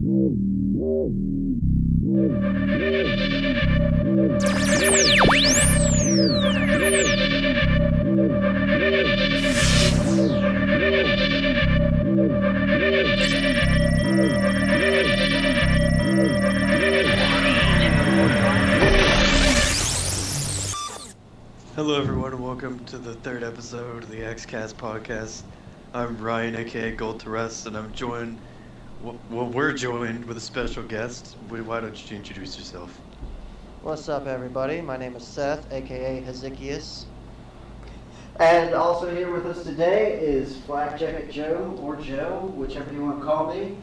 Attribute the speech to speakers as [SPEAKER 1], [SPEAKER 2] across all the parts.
[SPEAKER 1] Hello everyone and welcome to the third episode of the XCast podcast. I'm Ryan, aka Gold to Rest, and I'm joined, we're joined with a special guest. Why don't you introduce yourself?
[SPEAKER 2] What's up everybody, my name is Seth, aka Hezekias.
[SPEAKER 3] And also here with us today is Black Jacket Joe, or Joe, whichever you want to call me.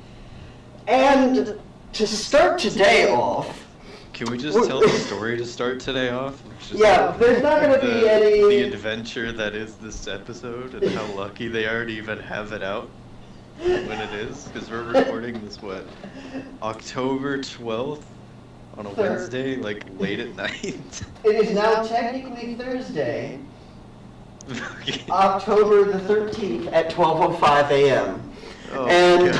[SPEAKER 3] And to start today off...
[SPEAKER 1] Can we just tell the story to start today off?
[SPEAKER 3] There's not going to be any...
[SPEAKER 1] The adventure that is this episode, and how lucky they are to even have it out when it is. Because we're recording this, October 12th on a Wednesday, late at night.
[SPEAKER 3] It is now technically Thursday, October the 13th at 12:05 a.m.
[SPEAKER 1] Oh,
[SPEAKER 3] and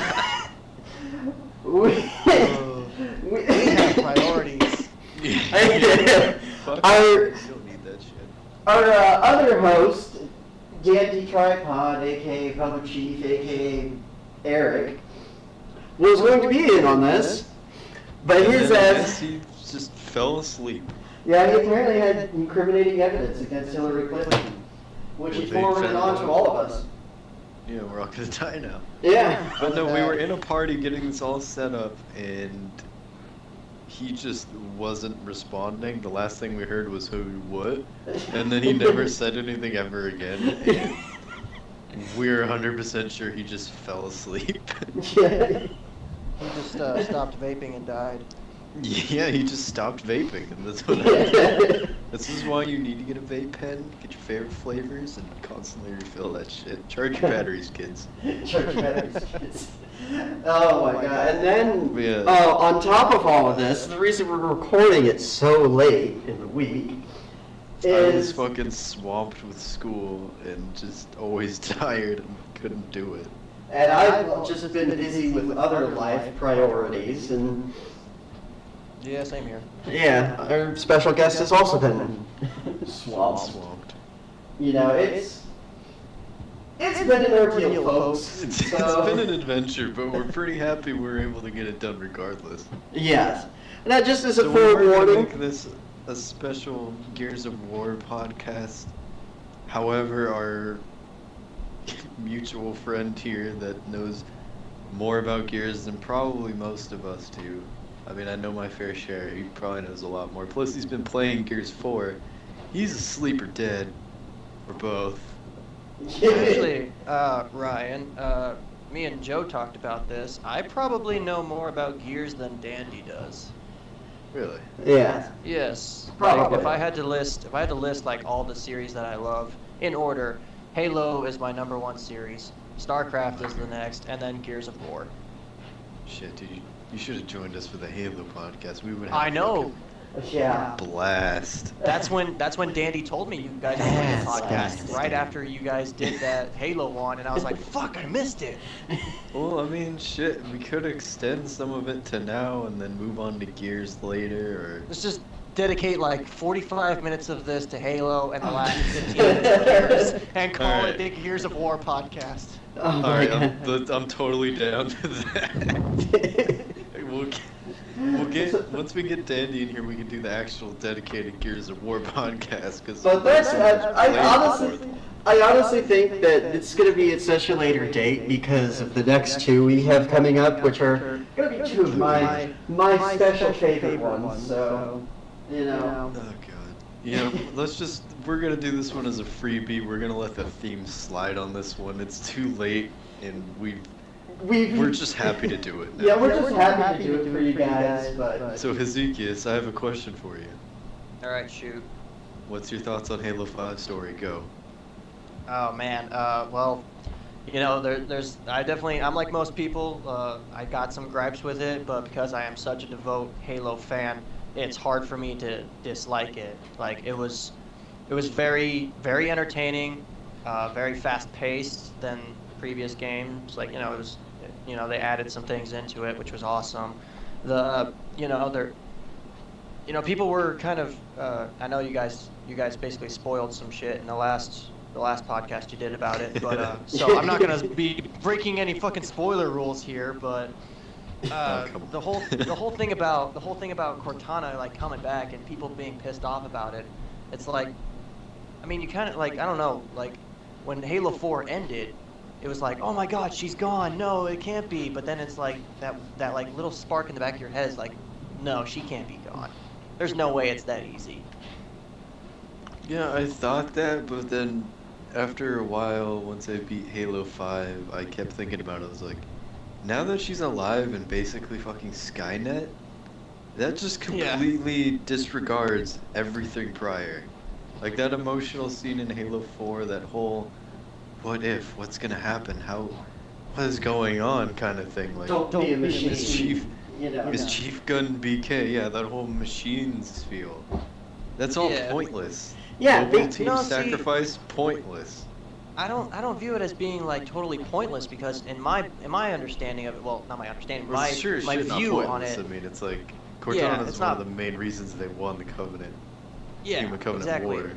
[SPEAKER 2] We have priorities.
[SPEAKER 3] Our other host, Dandy Tripod, aka Public Chief, aka Eric, was going to be in on this, but his ass...
[SPEAKER 1] He just fell asleep.
[SPEAKER 3] Yeah, he apparently had incriminating evidence against Hillary Clinton, which he forwarded on to all of us.
[SPEAKER 1] Yeah, we're all gonna die now.
[SPEAKER 3] Yeah.
[SPEAKER 1] But no, we were in a party getting this all set up, and he just wasn't responding. The last thing we heard was who, what, and then he never said anything ever again. And we're 100% sure he just fell asleep.
[SPEAKER 3] Yeah.
[SPEAKER 2] He just stopped vaping and died.
[SPEAKER 1] Yeah, he just stopped vaping, and that's what happened. This is why you need to get a vape pen, get your favorite flavors, and constantly refill that shit. Charge your batteries, kids.
[SPEAKER 3] Charge your batteries, kids. Oh my god. And then,
[SPEAKER 1] Yeah.
[SPEAKER 3] on top of all of this, the reason we're recording it so late in the week
[SPEAKER 1] I was
[SPEAKER 3] is...
[SPEAKER 1] fucking swamped with school and just always tired and couldn't do it.
[SPEAKER 3] And I've just been busy with other life priorities, and...
[SPEAKER 2] Yeah, same here.
[SPEAKER 3] Yeah, our special guest has also been swamped. You know, it's been an ordeal, folks.
[SPEAKER 1] It's been an adventure, but we're pretty happy we're able to get it done regardless.
[SPEAKER 3] Yes. And that just as a
[SPEAKER 1] So we're gonna
[SPEAKER 3] forewarning.
[SPEAKER 1] make this a special Gears of War podcast. However, our mutual friend here that knows more about Gears than probably most of us do. I mean, I know my fair share. He probably knows a lot more. Plus, he's been playing Gears 4. He's asleep or dead, or both.
[SPEAKER 2] Actually, Ryan, me and Joe talked about this. I probably know more about Gears than Dandy does.
[SPEAKER 1] Really?
[SPEAKER 3] Yeah.
[SPEAKER 2] Yes.
[SPEAKER 3] Probably.
[SPEAKER 2] Like, if I had to list like all the series that I love in order, Halo is my number one series. StarCraft is the next, and then Gears of War.
[SPEAKER 1] Shit, dude. You should have joined us for the Halo podcast. We would have
[SPEAKER 2] I know.
[SPEAKER 3] Yeah.
[SPEAKER 1] a blast.
[SPEAKER 2] That's when Dandy told me you guys were doing a podcast right after you guys did that Halo one, and I was like, fuck, I missed it.
[SPEAKER 1] Well, I mean, shit, we could extend some of it to now and then move on to Gears later, or...
[SPEAKER 2] Let's just dedicate like 45 minutes of this to Halo and the last 15 minutes to Gears, and call it the Gears of War podcast.
[SPEAKER 3] Oh
[SPEAKER 1] Alright,
[SPEAKER 3] my
[SPEAKER 1] I'm totally down for that. We'll get once we get Dandy in here, we can do the actual dedicated Gears of War podcast. Cause
[SPEAKER 3] But that's I honestly think that it's going to be at such a later date because of the next two we have coming up, which are going to be two of my special favorite ones. So, you know.
[SPEAKER 1] Oh god. Yeah, we're gonna do this one as a freebie. We're gonna let the theme slide on this one. It's too late, and we're just happy to do it now.
[SPEAKER 3] Yeah, we're just happy to do it for you guys. But
[SPEAKER 1] So Hezekias, I have a question for you.
[SPEAKER 2] All right, shoot.
[SPEAKER 1] What's your thoughts on Halo 5 story? Go.
[SPEAKER 2] Oh man, well, you know, I'm like most people, I got some gripes with it, but because I am such a devout Halo fan, it's hard for me to dislike it. Like, it was very, very entertaining, very fast-paced than previous games. Like, you know, they added some things into it, which was awesome. The people were kind of I know you guys basically spoiled some shit in the last podcast you did about it, but so I'm not gonna be breaking any fucking spoiler rules here, but the whole thing about Cortana like coming back and people being pissed off about it, it's like, I mean, you kind of like, I don't know, like when Halo 4 ended, it was like, oh my god, she's gone, no, it can't be, but then it's like that like little spark in the back of your head is like, no, she can't be gone. There's no way it's that easy.
[SPEAKER 1] Yeah, I thought that, but then after a while, once I beat Halo 5, I kept thinking about it. I was like, now that she's alive and basically fucking Skynet, that just completely disregards everything prior. Like that emotional scene in Halo 4, that whole what if, what's gonna happen, what is going on kind of thing. Like,
[SPEAKER 3] don't be a machine.
[SPEAKER 1] Is Chief Gun BK, yeah, that whole machines feel. That's all pointless.
[SPEAKER 3] Yeah,
[SPEAKER 1] Global team sacrifice, pointless.
[SPEAKER 2] I don't view it as being like totally pointless, because in my understanding of it, well, not my understanding, my view on it.
[SPEAKER 1] I mean, it's like Cortana is one of the main reasons they won the Covenant.
[SPEAKER 2] Yeah,
[SPEAKER 1] Human Covenant
[SPEAKER 2] exactly.
[SPEAKER 1] War.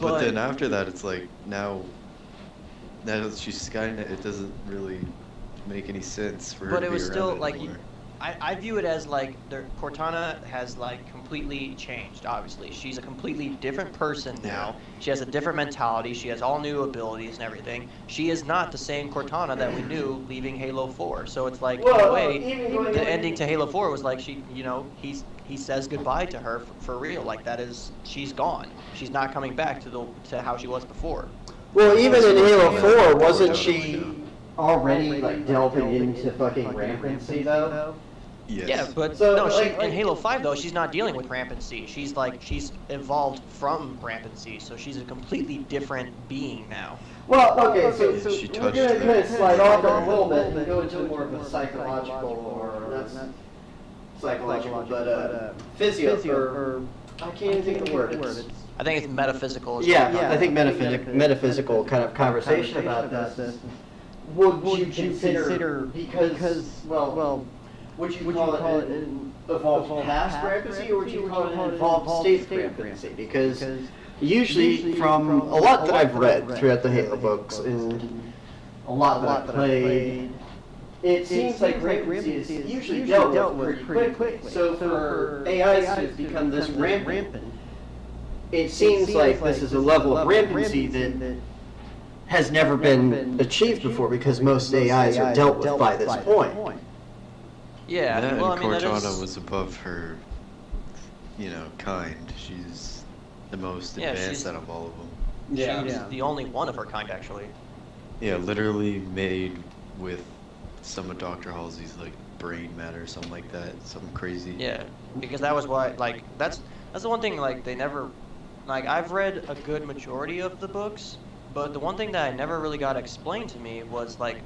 [SPEAKER 1] But then after that, it's like now that she's Skynet, it doesn't really make any sense for her to be around. But it was still like,
[SPEAKER 2] I view it as like Cortana has like completely changed. Obviously, she's a completely different person now. She has a different mentality. She has all new abilities and everything. She is not the same Cortana that we knew leaving Halo 4. So it's like, in a way, the ending to Halo 4 was like he says goodbye to her for real. Like she's gone. She's not coming back to how she was before.
[SPEAKER 3] Well, even in Halo 4, wasn't she already like delving into fucking rampancy though?
[SPEAKER 1] Yes.
[SPEAKER 2] Yeah, but in Halo 5 though, she's not dealing with rampancy. She's evolved from rampancy, so she's a completely different being now.
[SPEAKER 3] Well, okay, so
[SPEAKER 1] she
[SPEAKER 3] we're going to kind of slide off a little bit and go into more of a psychological, or not psychological, but physio, or I can't even think of the word.
[SPEAKER 2] I think it's metaphysical.
[SPEAKER 3] I think metaphysical kind of conversation about this. Would you consider, because would you call it an evolved past rampancy, or would you call it an evolved state rampancy? Because usually, from a lot that I've read throughout the Halo books and a lot that I've played, it seems like rampancy is usually dealt with pretty quickly. So for AIs to become this rampant, it seems like this is a level of rampancy that has never been achieved before, because most AIs are dealt with by this point.
[SPEAKER 2] Yeah,
[SPEAKER 1] and
[SPEAKER 2] well, I mean,
[SPEAKER 1] Cortana was above her, kind. She's the most advanced out of all of them.
[SPEAKER 2] She's the only one of her kind, actually.
[SPEAKER 1] Yeah, literally made with some of Dr. Halsey's like brain matter or something like that. Something crazy.
[SPEAKER 2] Yeah, because that was why, like, that's the one thing, like, they never, like, I've read a good majority of the books, but the one thing that I never really got explained to me was, like,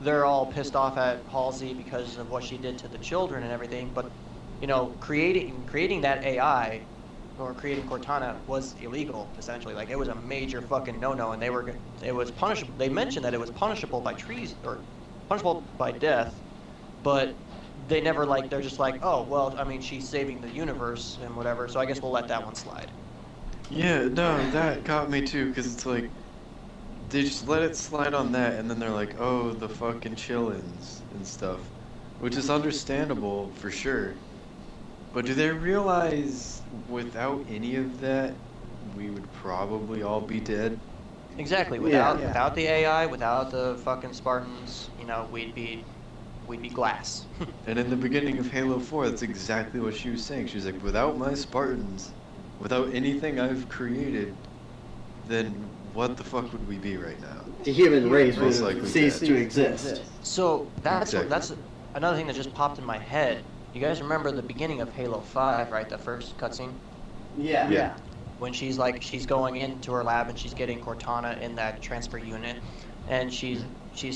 [SPEAKER 2] they're all pissed off at Halsey because of what she did to the children and everything, but, creating that AI, or creating Cortana, was illegal, essentially. Like, it was a major fucking no-no, and it was punishable. They mentioned that it was punishable by treason, or punishable by death, but they never, like, they're just like, oh, well, I mean, she's saving the universe and whatever, so I guess we'll let that one slide.
[SPEAKER 1] Yeah, no, that got me too, because it's like, they just let it slide on that, and then they're like, oh, the fucking chillins and stuff, which is understandable for sure. But do they realize without any of that, we would probably all be dead?
[SPEAKER 2] Exactly. Without the AI, without the fucking Spartans, we'd be glass.
[SPEAKER 1] And in the beginning of Halo 4, that's exactly what she was saying. She was like, without my Spartans, without anything I've created, then what the fuck would we be right now?
[SPEAKER 3] The human race would cease to exist.
[SPEAKER 2] So that's another thing that just popped in my head. You guys remember the beginning of Halo 5, right? The first cutscene?
[SPEAKER 3] Yeah.
[SPEAKER 2] When she's going into her lab and she's getting Cortana in that transfer unit, and she's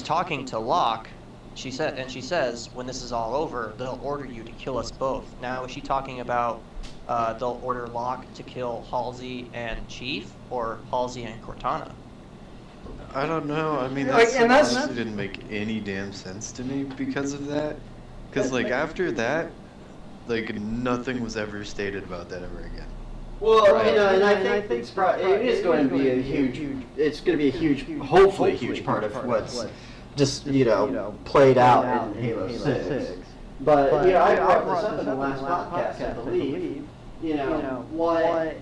[SPEAKER 2] talking to Locke. She says, when this is all over, they'll order you to kill us both. Now, is she talking about they'll order Locke to kill Halsey and Chief, or Halsey and Cortana?
[SPEAKER 1] I don't know. I mean,
[SPEAKER 3] Like,
[SPEAKER 1] that
[SPEAKER 3] and that's-
[SPEAKER 1] honestly didn't make any damn sense to me because of that. Because, like, after that, like, nothing was ever stated about that ever again.
[SPEAKER 3] Well,
[SPEAKER 2] Right.
[SPEAKER 3] and I think it is going to be a huge. It's going to be a huge, hopefully a huge part of what's just played out in Halo 6. But I brought this up in the last podcast, I believe. What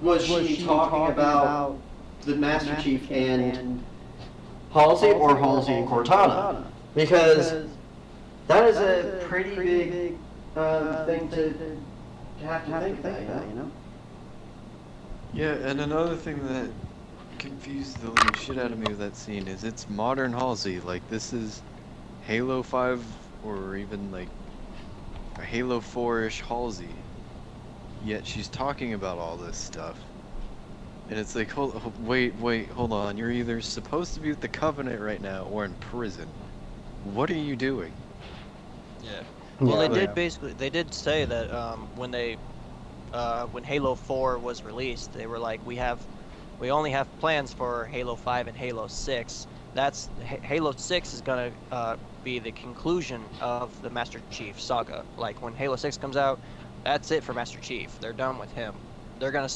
[SPEAKER 3] was she talking about the Master Chief and Halsey or Halsey and Cortana? Because that is a pretty big thing to have to think about,
[SPEAKER 1] Yeah, and another thing that confused the living shit out of me with that scene is it's modern Halsey. Like, this is Halo 5 or even, like, a Halo 4-ish Halsey. Yet she's talking about all this stuff. And it's like, wait, hold on. You're either supposed to be with the Covenant right now or in prison. What are you doing?
[SPEAKER 2] Yeah. Well, they did say that when Halo 4 was released, they were like, we only have plans for Halo 5 and Halo 6. Halo 6 is gonna be the conclusion of the Master Chief saga. Like, when Halo 6 comes out, that's it for Master Chief. They're done with him. They're gonna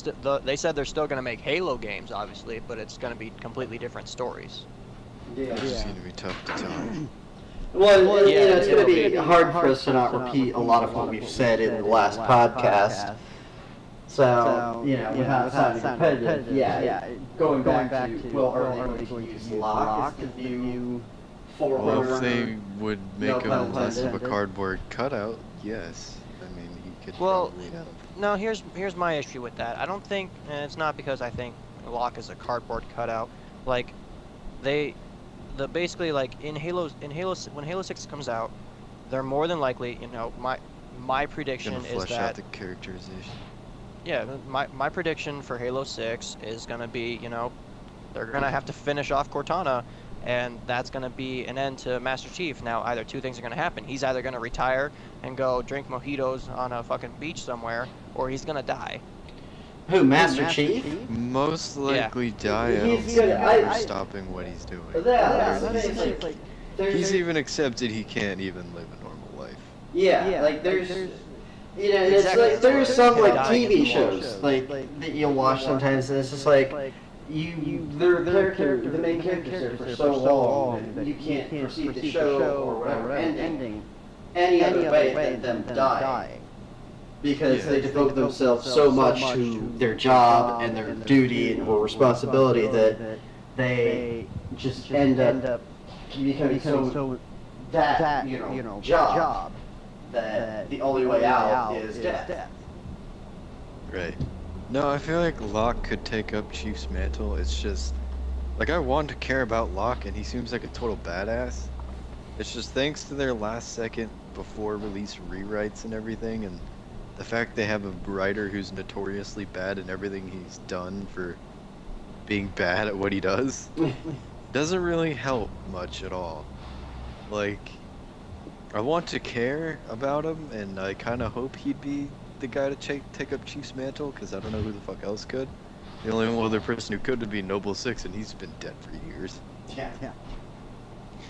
[SPEAKER 2] they said they're still gonna make Halo games, obviously, but it's gonna be completely different stories.
[SPEAKER 1] It's just gonna be tough to tell.
[SPEAKER 3] Well, it's going to be hard for us to not repeat a lot of what we've said in the last podcast. So, without sounding repetitive, going back to, are they going to use Locke as the new
[SPEAKER 1] Well, if
[SPEAKER 3] forerunner?
[SPEAKER 1] they would make
[SPEAKER 3] No
[SPEAKER 1] him
[SPEAKER 3] pun
[SPEAKER 1] less of a
[SPEAKER 3] intended.
[SPEAKER 1] cardboard cutout, yes. I mean, he could
[SPEAKER 2] Well,
[SPEAKER 1] probably have.
[SPEAKER 2] No, here's my issue with that. I don't think, and it's not because I think Locke is a cardboard cutout. Like, basically, like, when Halo 6 comes out, they're more than likely, my prediction
[SPEAKER 1] Gonna
[SPEAKER 2] is
[SPEAKER 1] flesh
[SPEAKER 2] that
[SPEAKER 1] out the characterization.
[SPEAKER 2] yeah, my prediction for Halo 6 is gonna be, they're gonna have to finish off Cortana, and that's gonna be an end to Master Chief. Now, either two things are gonna happen. He's either gonna retire and go drink mojitos on a fucking beach somewhere, or he's gonna die.
[SPEAKER 3] Who, Master Chief?
[SPEAKER 1] Most likely die. I don't
[SPEAKER 3] He's
[SPEAKER 1] see
[SPEAKER 3] gonna-
[SPEAKER 1] him
[SPEAKER 3] I-
[SPEAKER 1] ever stopping what he's doing.
[SPEAKER 3] That's the thing, like,
[SPEAKER 1] He's even accepted he can't even live a normal life.
[SPEAKER 3] Yeah, like there's, it's
[SPEAKER 2] Exactly.
[SPEAKER 3] like there's some like
[SPEAKER 2] Dying
[SPEAKER 3] TV
[SPEAKER 2] in
[SPEAKER 3] shows like that you'll watch sometimes, and it's just like their the main characters there for so long that you can't proceed the show or whatever ending any other way than them dying. Because they devote themselves so much to their job and their duty or responsibility that they just end up becoming so that job that the only way out is death.
[SPEAKER 1] Right. No, I feel like Locke could take up Chief's mantle. It's just, like, I want to care about Locke, and he seems like a total badass. It's just thanks to their last second before release rewrites and everything, and the fact they have a writer who's notoriously bad in everything he's done for being bad at what he does, doesn't really help much at all. Like, I want to care about him, and I kind of hope he'd be the guy to take up Chief's mantle, because I don't know who the fuck else could. The only other person who could would be Noble Six, and he's been dead for years.
[SPEAKER 3] Yeah.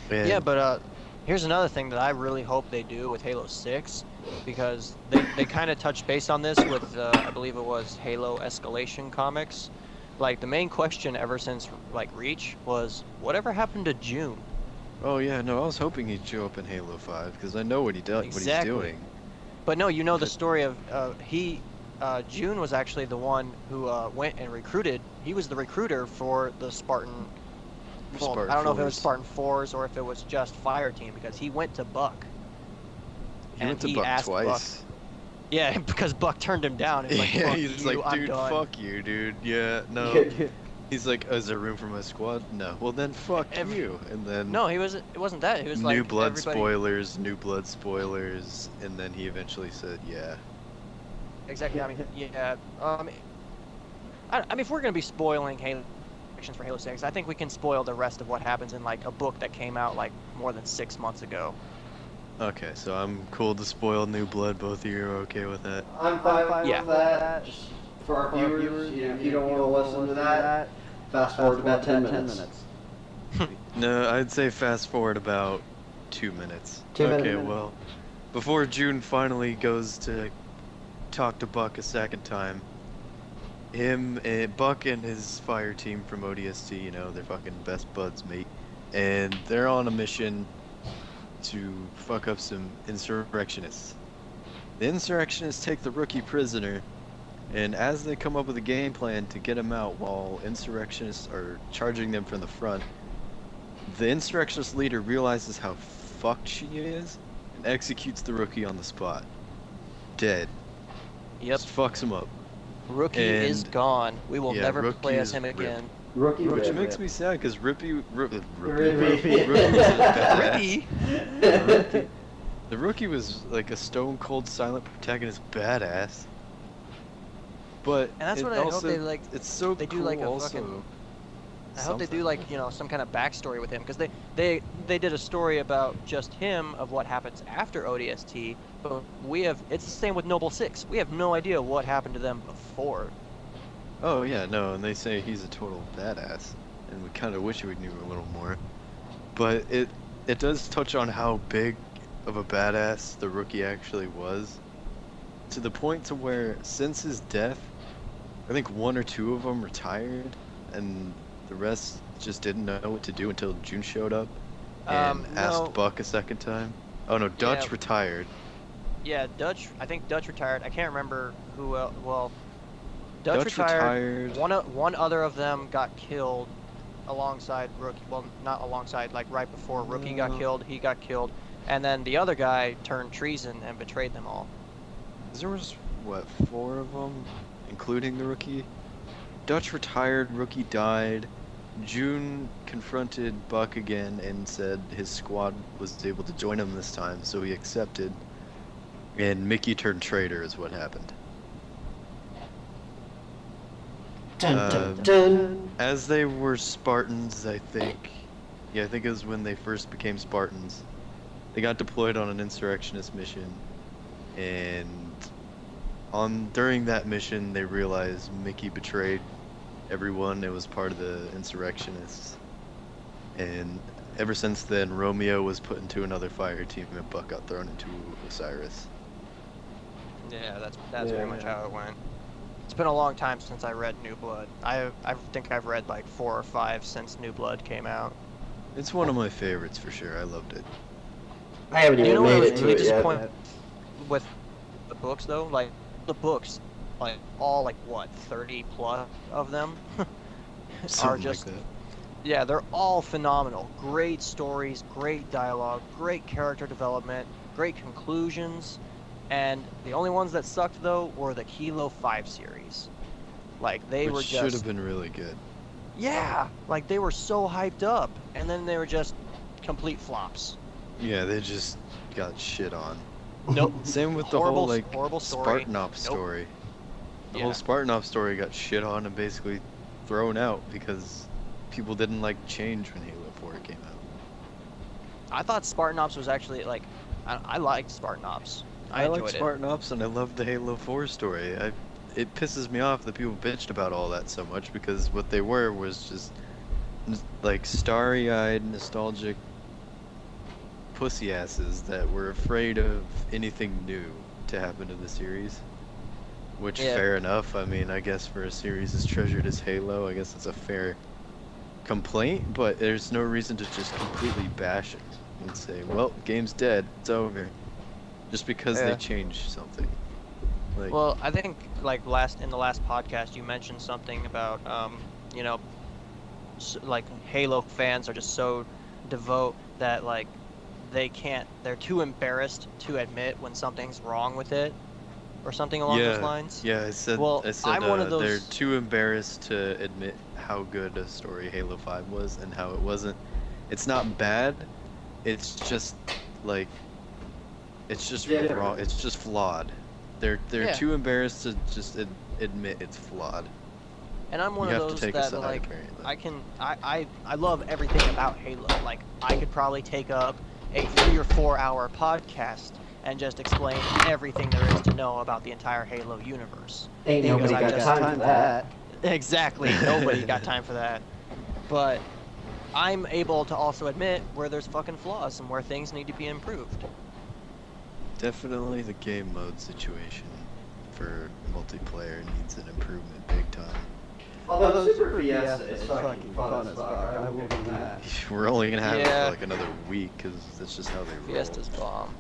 [SPEAKER 1] And
[SPEAKER 2] Yeah, but here's another thing that I really hope they do with Halo 6, because they kind of touched base on this with, I believe it was Halo Escalation comics. Like, the main question ever since, like, Reach was, whatever happened to June?
[SPEAKER 1] Oh yeah, no, I was hoping he'd show up in Halo 5, because I know what
[SPEAKER 2] Exactly.
[SPEAKER 1] what he's doing.
[SPEAKER 2] But no, the story of, June was actually the one who went and recruited. He was the recruiter for the Spartan. Well,
[SPEAKER 1] Spartan
[SPEAKER 2] I don't know if it was
[SPEAKER 1] 4s.
[SPEAKER 2] Spartan 4s or if it was just Fire Team, because he went to Buck.
[SPEAKER 1] He went to Buck
[SPEAKER 2] asked
[SPEAKER 1] twice.
[SPEAKER 2] Buck, yeah, because Buck turned him down. He's like,
[SPEAKER 1] Yeah,
[SPEAKER 2] fuck
[SPEAKER 1] he's
[SPEAKER 2] you,
[SPEAKER 1] like,
[SPEAKER 2] I'm
[SPEAKER 1] dude,
[SPEAKER 2] done.
[SPEAKER 1] fuck you, dude. Yeah, no. He's like, is there room for my squad? No. Well, then fuck you. And then
[SPEAKER 2] No, it wasn't that. He was like,
[SPEAKER 1] New Blood
[SPEAKER 2] everybody...
[SPEAKER 1] spoilers, New Blood spoilers, and then he eventually said, yeah.
[SPEAKER 2] Exactly. I mean, yeah. I mean, if we're gonna be spoiling Halo predictions for Halo 6, I think we can spoil the rest of what happens in like a book that came out like more than 6 months ago.
[SPEAKER 1] Okay, so I'm cool to spoil New Blood. Both of you are okay with that?
[SPEAKER 3] I'm fine
[SPEAKER 2] Yeah.
[SPEAKER 3] with that. Just for our viewers, if you don't want to listen to that, fast forward about 10 minutes.
[SPEAKER 1] No, I'd say fast forward about 2 minutes.
[SPEAKER 3] 2 minutes.
[SPEAKER 1] Okay, well, before June finally goes to talk to Buck a second time, Buck and his fire team from ODST, they're fucking best buds, mate. And they're on a mission to fuck up some insurrectionists. The insurrectionists take the rookie prisoner, and as they come up with a game plan to get him out while insurrectionists are charging them from the front, the insurrectionist leader realizes how fucked she is and executes the rookie on the spot. Dead.
[SPEAKER 2] Yep.
[SPEAKER 1] Just fucks him up.
[SPEAKER 2] Rookie is
[SPEAKER 1] And-
[SPEAKER 2] gone. We will
[SPEAKER 1] yeah,
[SPEAKER 2] never
[SPEAKER 1] Rookie
[SPEAKER 2] play as
[SPEAKER 1] is
[SPEAKER 2] him
[SPEAKER 1] ripped.
[SPEAKER 2] again.
[SPEAKER 3] Rookie.
[SPEAKER 1] Which
[SPEAKER 3] rip.
[SPEAKER 1] makes me sad because Rookie was a
[SPEAKER 2] Rippy.
[SPEAKER 1] badass. The rookie was like a stone cold silent protagonist badass. But
[SPEAKER 2] And that's
[SPEAKER 1] it
[SPEAKER 2] what I hope
[SPEAKER 1] also-
[SPEAKER 2] they, like,
[SPEAKER 1] it's so
[SPEAKER 2] they do,
[SPEAKER 1] cool
[SPEAKER 2] like, a
[SPEAKER 1] also.
[SPEAKER 2] fucking- I hope they do
[SPEAKER 1] something.
[SPEAKER 2] like, some kind of backstory with him, because they did a story about just him of what happens after ODST, but it's the same with Noble 6. We have no idea what happened to them before.
[SPEAKER 1] Oh yeah, no, and they say he's a total badass, and we kind of wish we knew a little more. But it does touch on how big of a badass the rookie actually was, to the point to where since his death, I think one or two of them retired, and the rest just didn't know what to do until June showed up and
[SPEAKER 2] No.
[SPEAKER 1] asked Buck a second time. Oh no, Dutch
[SPEAKER 2] Yeah.
[SPEAKER 1] retired.
[SPEAKER 2] Yeah, I think Dutch retired. I can't remember who else. Well,
[SPEAKER 1] Dutch retired.
[SPEAKER 2] One other of them got killed alongside Rookie. Well, not alongside, like right before Rookie got
[SPEAKER 1] No.
[SPEAKER 2] killed. He got killed, and then the other guy turned treason and betrayed them all.
[SPEAKER 1] There was, what, 4 of them, including the rookie? Dutch retired, rookie died. June confronted Buck again and said his squad was able to join him this time, so he accepted. And Mickey turned traitor is what happened.
[SPEAKER 3] Dun, dun, dun.
[SPEAKER 1] As they were Spartans, I think. Yeah, I think it was when they first became Spartans. They got deployed on an insurrectionist mission, and during that mission, they realized Mickey betrayed everyone. It was part of the insurrectionists, and ever since then, Romeo was put into another fire team, and Buck got thrown into Osiris.
[SPEAKER 2] Yeah, that's
[SPEAKER 3] Yeah,
[SPEAKER 2] pretty much
[SPEAKER 3] yeah.
[SPEAKER 2] how it went. It's been a long time since I read New Blood. I think I've read like 4 or 5 since New Blood came out.
[SPEAKER 1] It's one of my favorites for sure. I loved it.
[SPEAKER 3] I haven't
[SPEAKER 2] You
[SPEAKER 3] even
[SPEAKER 2] know what
[SPEAKER 3] made
[SPEAKER 2] was
[SPEAKER 3] it to
[SPEAKER 2] really
[SPEAKER 3] it yet.
[SPEAKER 2] disappointing with the books though? Like the books, like all like what 30 plus of them are
[SPEAKER 1] Something
[SPEAKER 2] just
[SPEAKER 1] like that.
[SPEAKER 2] yeah, they're all phenomenal. Great stories, great dialogue, great character development, great conclusions. And the only ones that sucked though were the Kilo 5 series. Like they were
[SPEAKER 1] Which
[SPEAKER 2] just
[SPEAKER 1] should have been really good.
[SPEAKER 2] yeah, like they were so hyped up, and then they were just complete flops.
[SPEAKER 1] Yeah, they just got shit on.
[SPEAKER 2] Nope.
[SPEAKER 1] Same with the whole like
[SPEAKER 2] horrible story.
[SPEAKER 1] Spartanop
[SPEAKER 2] Nope.
[SPEAKER 1] story. The
[SPEAKER 2] Yeah.
[SPEAKER 1] whole Spartanop story got shit on and basically thrown out because people didn't like change when Halo 4 came out.
[SPEAKER 2] I thought Spartanops was actually like, I liked Spartanops. I
[SPEAKER 1] like
[SPEAKER 2] enjoyed it.
[SPEAKER 1] Spartanops and I love the Halo 4 story. It pisses me off that people bitched about all that so much because what they were was just like starry-eyed, nostalgic pussy asses that were afraid of anything new to happen to the series. Which,
[SPEAKER 2] Yeah.
[SPEAKER 1] fair enough. I mean, I guess for a series as treasured as Halo, I guess it's a fair complaint, but there's no reason to just completely bash it and say, well, game's dead, it's over. Just because
[SPEAKER 2] Yeah.
[SPEAKER 1] they changed something. Like,
[SPEAKER 2] Well, I think like in the last podcast you mentioned something about you know, like Halo fans are just so devout that like they're too embarrassed to admit when something's wrong with it, or something along those lines.
[SPEAKER 1] Yeah, I said,
[SPEAKER 2] Well, I'm one of
[SPEAKER 1] they're
[SPEAKER 2] those-
[SPEAKER 1] too embarrassed to admit how good a story Halo 5 was and how it wasn't. It's not bad, it's just like, it's just
[SPEAKER 3] Yeah.
[SPEAKER 1] wrong, it's just flawed. They're
[SPEAKER 2] Yeah.
[SPEAKER 1] too embarrassed to just admit it's flawed.
[SPEAKER 2] And I'm one
[SPEAKER 1] You
[SPEAKER 2] of
[SPEAKER 1] have to
[SPEAKER 2] those
[SPEAKER 1] take a
[SPEAKER 2] that
[SPEAKER 1] side,
[SPEAKER 2] like
[SPEAKER 1] apparently.
[SPEAKER 2] I love everything about Halo. Like I could probably take up a 3 or 4 hour podcast and just explain everything there is to know about the entire Halo universe.
[SPEAKER 3] Ain't
[SPEAKER 2] Because
[SPEAKER 3] nobody
[SPEAKER 2] I
[SPEAKER 3] got
[SPEAKER 2] just-
[SPEAKER 3] time for that.
[SPEAKER 2] Exactly. Nobody got time for that. But I'm able to also admit where there's fucking flaws and where things need to be improved.
[SPEAKER 1] Definitely the game mode situation for multiplayer needs an improvement big time.
[SPEAKER 3] Although Super Fiesta is fucking fun as fuck, I will do that.
[SPEAKER 1] We're only gonna have it
[SPEAKER 2] Yeah.
[SPEAKER 1] for like another week because that's just how they roll.
[SPEAKER 2] Fiesta's bomb.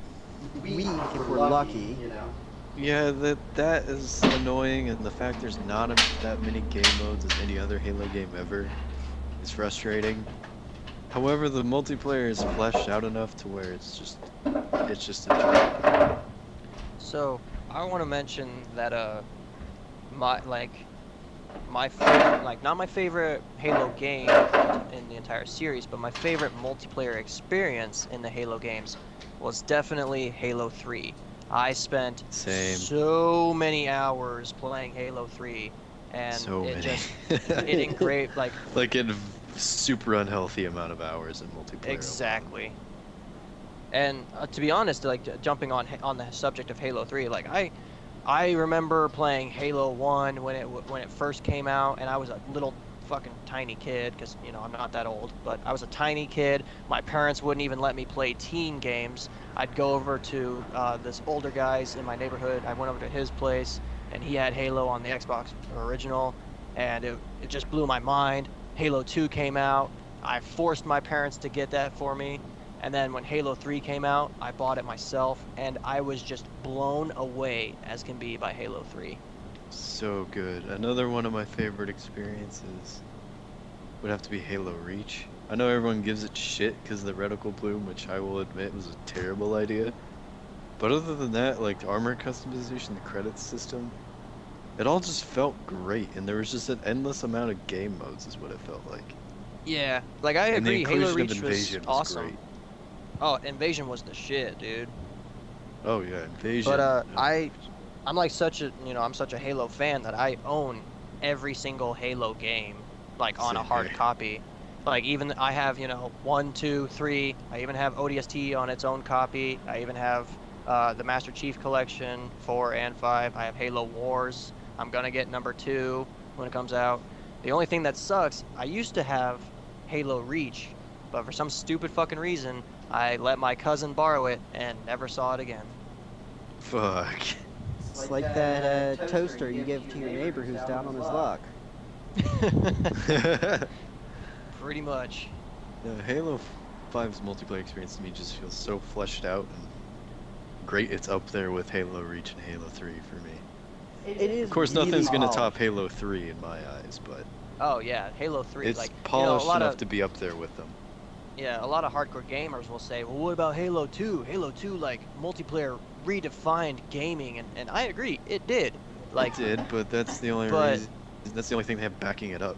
[SPEAKER 3] Week if we're lucky, you know.
[SPEAKER 1] Yeah, that is annoying, and the fact there's not that many game modes as any other Halo game ever is frustrating. However, the multiplayer is fleshed out enough to where it's just enjoyable.
[SPEAKER 2] So I want to mention that my favorite, like not my favorite Halo game in the entire series, but my favorite multiplayer experience in the Halo games was definitely Halo 3. I spent so many hours playing Halo 3, and it engraved
[SPEAKER 1] like in super unhealthy amount of hours in multiplayer.
[SPEAKER 2] Exactly. And to be honest, like jumping on the subject of Halo 3, like I remember playing Halo 1 when it first came out, and I was a little fucking tiny kid, because you know I'm not that old, but I was a tiny kid. My parents wouldn't even let me play teen games. I'd go over to this older guy's in my neighborhood. I went over to his place, and he had Halo on the Xbox original, and it just blew my mind. Halo 2 came out. I forced my parents to get that for me. And then when Halo 3 came out, I bought it myself, and I was just blown away as can be by Halo 3.
[SPEAKER 1] So good. Another one of my favorite experiences would have to be Halo Reach. I know everyone gives it shit because of the reticle bloom, which I will admit was a terrible idea. But other than that, like the armor customization, the credits system, it all just felt great, and there was just an endless amount of game modes is what it felt like.
[SPEAKER 2] Yeah, like I
[SPEAKER 1] And the
[SPEAKER 2] agree, Halo
[SPEAKER 1] inclusion
[SPEAKER 2] Reach
[SPEAKER 1] of Invasion
[SPEAKER 2] was
[SPEAKER 1] was
[SPEAKER 2] awesome.
[SPEAKER 1] great.
[SPEAKER 2] Oh, Invasion was the shit, dude.
[SPEAKER 1] Oh yeah, Invasion.
[SPEAKER 2] But
[SPEAKER 1] yeah.
[SPEAKER 2] I'm like such a Halo fan that I own every single Halo game, like on a
[SPEAKER 1] Same
[SPEAKER 2] hard
[SPEAKER 1] here.
[SPEAKER 2] copy. Like even I have 1, 2, 3. I even have ODST on its own copy. I even have the Master Chief Collection 4 and 5. I have Halo Wars. I'm gonna get number 2 when it comes out. The only thing that sucks, I used to have Halo Reach, but for some stupid fucking reason, I let my cousin borrow it and never saw it again.
[SPEAKER 1] Fuck.
[SPEAKER 4] It's like that toaster you give to your neighbor who's down on his luck.
[SPEAKER 2] Pretty much.
[SPEAKER 1] Halo 5's multiplayer experience to me just feels so fleshed out and great. It's up there with Halo Reach and Halo 3 for me.
[SPEAKER 4] It is.
[SPEAKER 1] Of course,
[SPEAKER 4] really
[SPEAKER 1] nothing's gonna
[SPEAKER 4] polished.
[SPEAKER 1] top Halo 3 in my eyes, but
[SPEAKER 2] Oh yeah, Halo 3.
[SPEAKER 1] it's
[SPEAKER 2] like
[SPEAKER 1] polished
[SPEAKER 2] a lot
[SPEAKER 1] enough
[SPEAKER 2] of
[SPEAKER 1] to be up there with them.
[SPEAKER 2] a lot of hardcore gamers will say, well, what about Halo 2? Halo 2 like multiplayer redefined gaming, and I agree, it did. Like
[SPEAKER 1] It did, but that's the only
[SPEAKER 2] but-
[SPEAKER 1] reason. That's the only thing they have backing it up.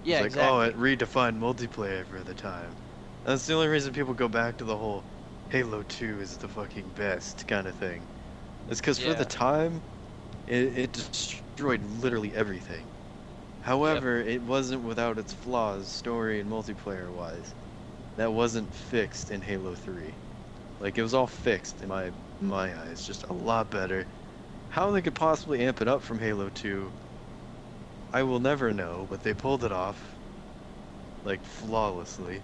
[SPEAKER 2] yeah,
[SPEAKER 1] It's like,
[SPEAKER 2] exactly.
[SPEAKER 1] oh, it redefined multiplayer for the time. That's the only reason people go back to the whole Halo 2 is the fucking best kind of thing. It's because for
[SPEAKER 2] Yeah.
[SPEAKER 1] the time, it destroyed literally everything. However, it wasn't without its flaws, story and multiplayer wise. That wasn't fixed in Halo 3. Like, it was all fixed in my eyes, just a lot better. How they could possibly amp it up from Halo 2, I will never know, but they pulled it off, like, flawlessly.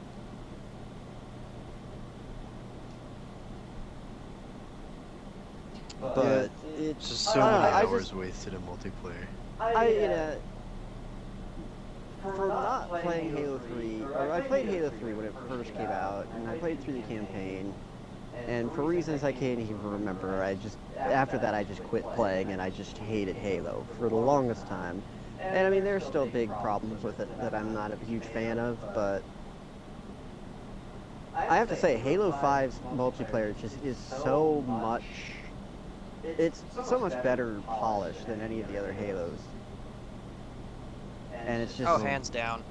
[SPEAKER 4] But it's
[SPEAKER 1] Just so
[SPEAKER 4] I don't
[SPEAKER 1] many
[SPEAKER 4] know, I
[SPEAKER 1] hours
[SPEAKER 4] just-
[SPEAKER 1] wasted in multiplayer.
[SPEAKER 4] for not playing Halo 3, or I played Halo 3 when it first came out, and I played through the campaign, and for reasons I can't even remember, after that I just quit playing, and I just hated Halo for the longest time. And I mean, there's still big problems with it that I'm not a huge fan of, but I have to say, Halo 5's multiplayer just is so much, it's so much better polished than any of the other Halos. And it's just...
[SPEAKER 2] Oh, hands down.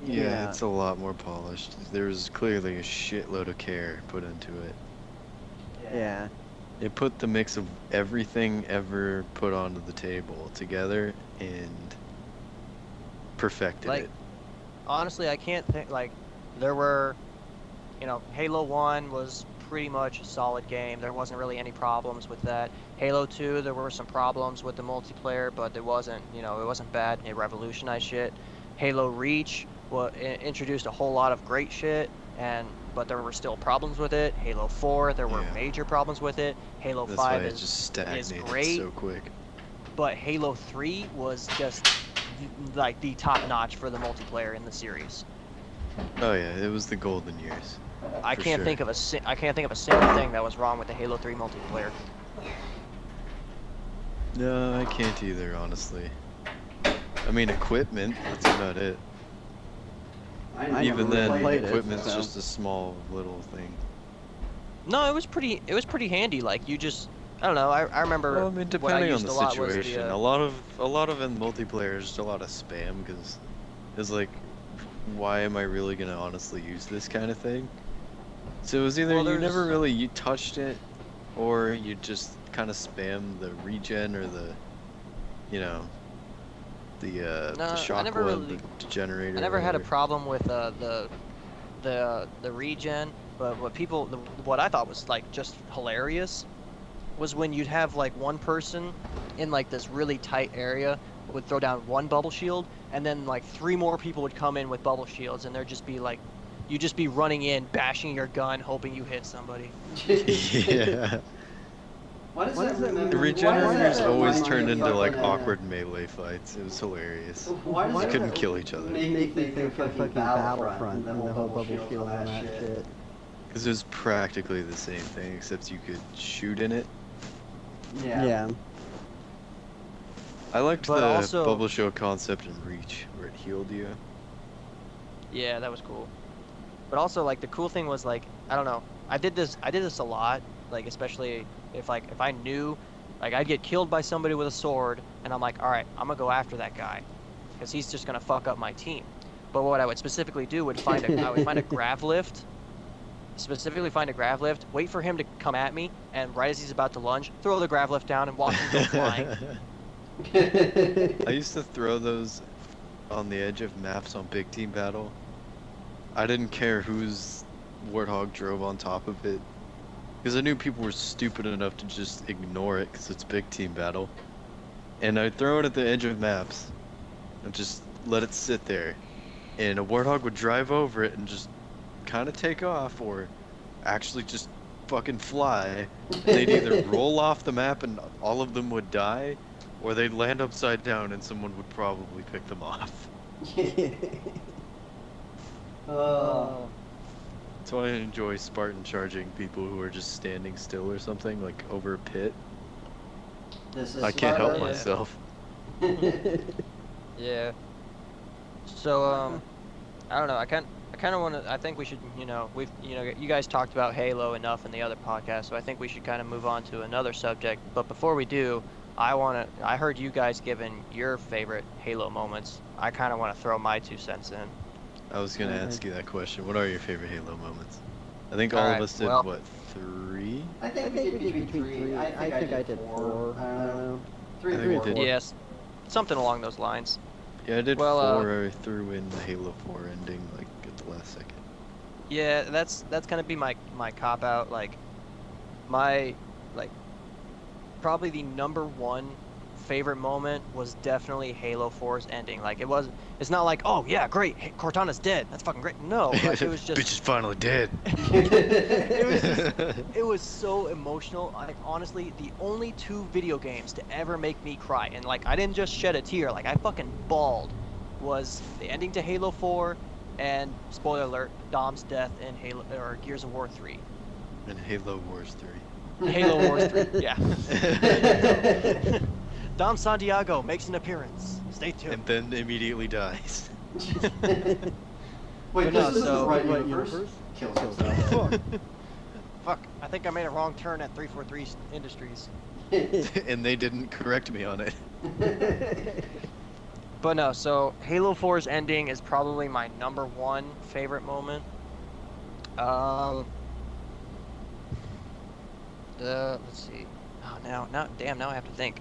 [SPEAKER 1] Yeah, it's a lot more polished. There's clearly a shitload of care put into it.
[SPEAKER 4] Yeah.
[SPEAKER 1] It put the mix of everything ever put onto the table together and perfected
[SPEAKER 2] Like,
[SPEAKER 1] it.
[SPEAKER 2] honestly, I can't think, like, there were, Halo 1 was pretty much a solid game. There wasn't really any problems with that. Halo 2, there were some problems with the multiplayer, but it wasn't bad. It revolutionized shit. Halo Reach introduced a whole lot of great shit, but there were still problems with it. Halo 4, there were major problems with it. Halo
[SPEAKER 1] That's
[SPEAKER 2] 5
[SPEAKER 1] why it just stagnated
[SPEAKER 2] great,
[SPEAKER 1] so quick.
[SPEAKER 2] but Halo 3 was just like the top notch for the multiplayer in the series.
[SPEAKER 1] Oh yeah, it was the golden years.
[SPEAKER 2] I can't think of a single thing that was wrong with the Halo 3 multiplayer.
[SPEAKER 1] No, I can't either, honestly. I mean, equipment, that's about it. Even then, equipment's just a small little thing.
[SPEAKER 2] No, it was pretty handy. Like you just, I don't know. I remember.
[SPEAKER 1] Well, I mean, depending on the situation, a lot of in multiplayer is just a lot of spam because it's like, why am I really gonna honestly use this kind of thing? So it was either you never really touched it, or you just kind of spam the regen or the, you know, the shock the generator.
[SPEAKER 2] I never had a problem with the regen, but what I thought was like just hilarious was when you'd have like one person in like this really tight area would throw down one bubble shield, and then like 3 more people would come in with bubble shields, and there'd just be like, you'd just be running in, bashing your gun, hoping you hit somebody.
[SPEAKER 1] Yeah. The regenerators always turned into like awkward melee fights. It was hilarious. You couldn't kill each other.
[SPEAKER 3] Make me think of fucking Battlefront
[SPEAKER 4] and the whole bubble shield and that shit.
[SPEAKER 1] Because it was practically the same thing, except you could shoot in it.
[SPEAKER 3] Yeah.
[SPEAKER 1] I liked the bubble shield concept in Reach, where it healed you.
[SPEAKER 2] Yeah, that was cool. But also, like, the cool thing was, like, I don't know, I did this a lot, like, especially if I knew, like, I'd get killed by somebody with a sword, and I'm like, alright, I'm gonna go after that guy, because he's just gonna fuck up my team. But what I would specifically do would I would find a grav lift, wait for him to come at me, and right as he's about to lunge, throw the grav lift down and watch him go flying.
[SPEAKER 1] I used to throw those on the edge of maps on Big Team Battle. I didn't care whose Warthog drove on top of it, because I knew people were stupid enough to just ignore it because it's Big Team Battle. And I'd throw it at the edge of maps and just let it sit there. And a Warthog would drive over it and just kind of take off, or actually just fucking fly. They'd either roll off the map and all of them would die, or they'd land upside down and someone would probably pick them off. That's why I enjoy Spartan charging people who are just standing still or something, like over a pit. I can't help myself.
[SPEAKER 2] Yeah. So I don't know. I kind of want to. I think we should. You guys talked about Halo enough in the other podcast, so I think we should kind of move on to another subject. But before we do, I heard you guys giving your favorite Halo moments. I kind of want to throw my 2 cents in.
[SPEAKER 1] I was gonna ask you that question. What are your favorite Halo moments? I think all of us did, what, 3?
[SPEAKER 3] I think we did between 3. I think I did 4. I don't know. 3
[SPEAKER 1] or 4.
[SPEAKER 2] Yes, something along those lines.
[SPEAKER 1] Yeah, I did 4. I threw in the Halo 4 ending, like, at the last second.
[SPEAKER 2] Yeah, that's gonna be my cop-out. Like, probably the #1 favorite moment was definitely Halo 4's ending. Like, it's not like, oh yeah, great, Cortana's dead, that's fucking great. No, like, it was just
[SPEAKER 1] bitch is finally dead.
[SPEAKER 2] it was so emotional. Like, honestly, the only 2 video games to ever make me cry, and like, I didn't just shed a tear, like I fucking bawled, was the ending to Halo 4 and, spoiler alert, Dom's death in Gears of War 3.
[SPEAKER 1] And Halo Wars 3.
[SPEAKER 2] Halo Wars 3, yeah. Dom Santiago makes an appearance. Stay tuned.
[SPEAKER 1] And then immediately dies.
[SPEAKER 3] Wait, this is the right universe? Kills himself.
[SPEAKER 2] Fuck, I think I made a wrong turn at 343 Industries.
[SPEAKER 1] And they didn't correct me on it.
[SPEAKER 2] But no, so Halo 4's ending is probably my #1 favorite moment. Let's see. Oh, now I have to think.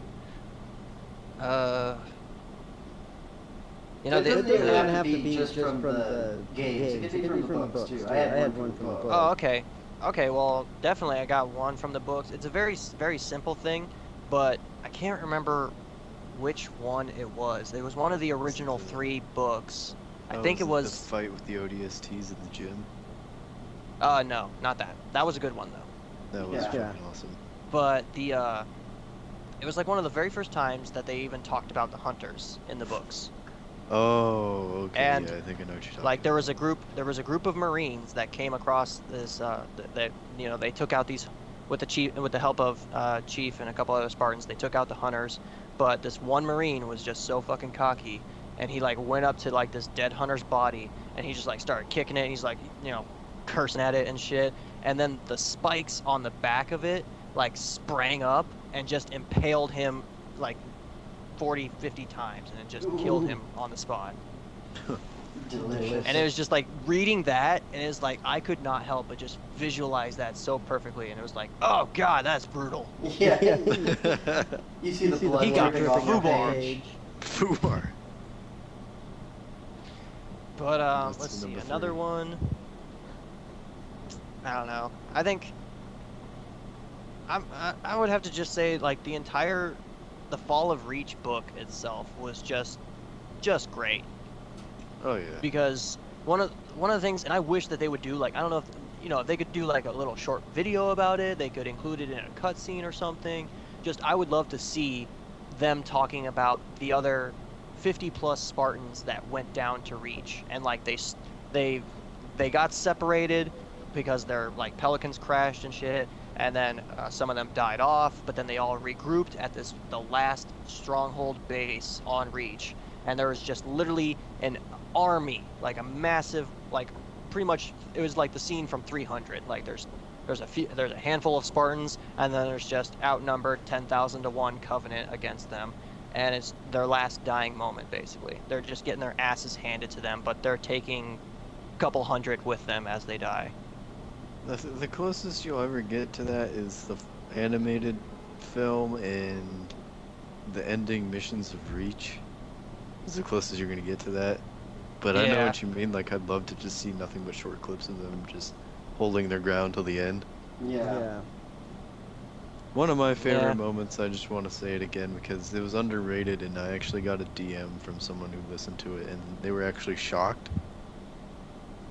[SPEAKER 3] It doesn't have to be just from the games. It could be from the books too. I had one from the books.
[SPEAKER 2] Oh, okay. Okay, well, definitely I got one from the books. It's a very, very simple thing, but I can't remember which one it was. It was one of the original 3 books. I
[SPEAKER 1] Oh,
[SPEAKER 2] think it
[SPEAKER 1] the
[SPEAKER 2] was.
[SPEAKER 1] fight with the ODSTs at the gym.
[SPEAKER 2] No, not that. That was a good one though.
[SPEAKER 1] That was
[SPEAKER 3] Yeah.
[SPEAKER 1] fucking awesome.
[SPEAKER 2] But it was like one of the very first times that they even talked about the hunters in the books.
[SPEAKER 1] Oh, okay.
[SPEAKER 2] And,
[SPEAKER 1] yeah, I think I know what you're talking
[SPEAKER 2] Like there
[SPEAKER 1] about.
[SPEAKER 2] was a group of Marines that came across this. That they took out these with the help of Chief and a couple other Spartans. They took out the hunters, but this one Marine was just so fucking cocky, and he like went up to like this dead hunter's body, and he just like started kicking it. And he's like cursing at it and shit. And then the spikes on the back of it like sprang up and just impaled him like 40, 50 times, and it just killed him on the spot.
[SPEAKER 3] Delicious.
[SPEAKER 2] And it was just like reading that, and it's like I could not help but just visualize that so perfectly, and it was like, oh god, that's brutal.
[SPEAKER 3] Yeah. You see the blood
[SPEAKER 2] He got
[SPEAKER 3] dripping off your
[SPEAKER 2] FUBAR.
[SPEAKER 3] page.
[SPEAKER 1] Fubar.
[SPEAKER 2] But
[SPEAKER 1] That's
[SPEAKER 2] let's see,
[SPEAKER 1] number
[SPEAKER 2] another
[SPEAKER 1] 3.
[SPEAKER 2] one. I don't know. I think I would have to just say like the Fall of Reach book itself was just great.
[SPEAKER 1] Oh yeah.
[SPEAKER 2] Because one of the things, and I wish that they would do like, I don't know if if they could do like a little short video about it, they could include it in a cutscene or something. Just I would love to see them talking about the other 50 plus Spartans that went down to Reach, and like they got separated because their like Pelicans crashed and shit, and then some of them died off, but then they all regrouped at the last stronghold base on Reach, and there was just literally an army, like a massive, like pretty much it was like the scene from 300. Like there's a handful of Spartans, and then there's just outnumbered 10,000 to 1 Covenant against them, and it's their last dying moment basically. They're just getting their asses handed to them, but they're taking a couple hundred with them as they die.
[SPEAKER 1] The closest you'll ever get to that is the animated film and the ending missions of Reach. Is the closest you're gonna get to that. But I know
[SPEAKER 2] Yeah.
[SPEAKER 1] what you mean. Like I'd love to just see nothing but short clips of them just holding their ground till the end.
[SPEAKER 3] Yeah.
[SPEAKER 1] One of my favorite
[SPEAKER 2] Yeah.
[SPEAKER 1] moments, I just want to say it again because it was underrated, and I actually got a DM from someone who listened to it, and they were actually shocked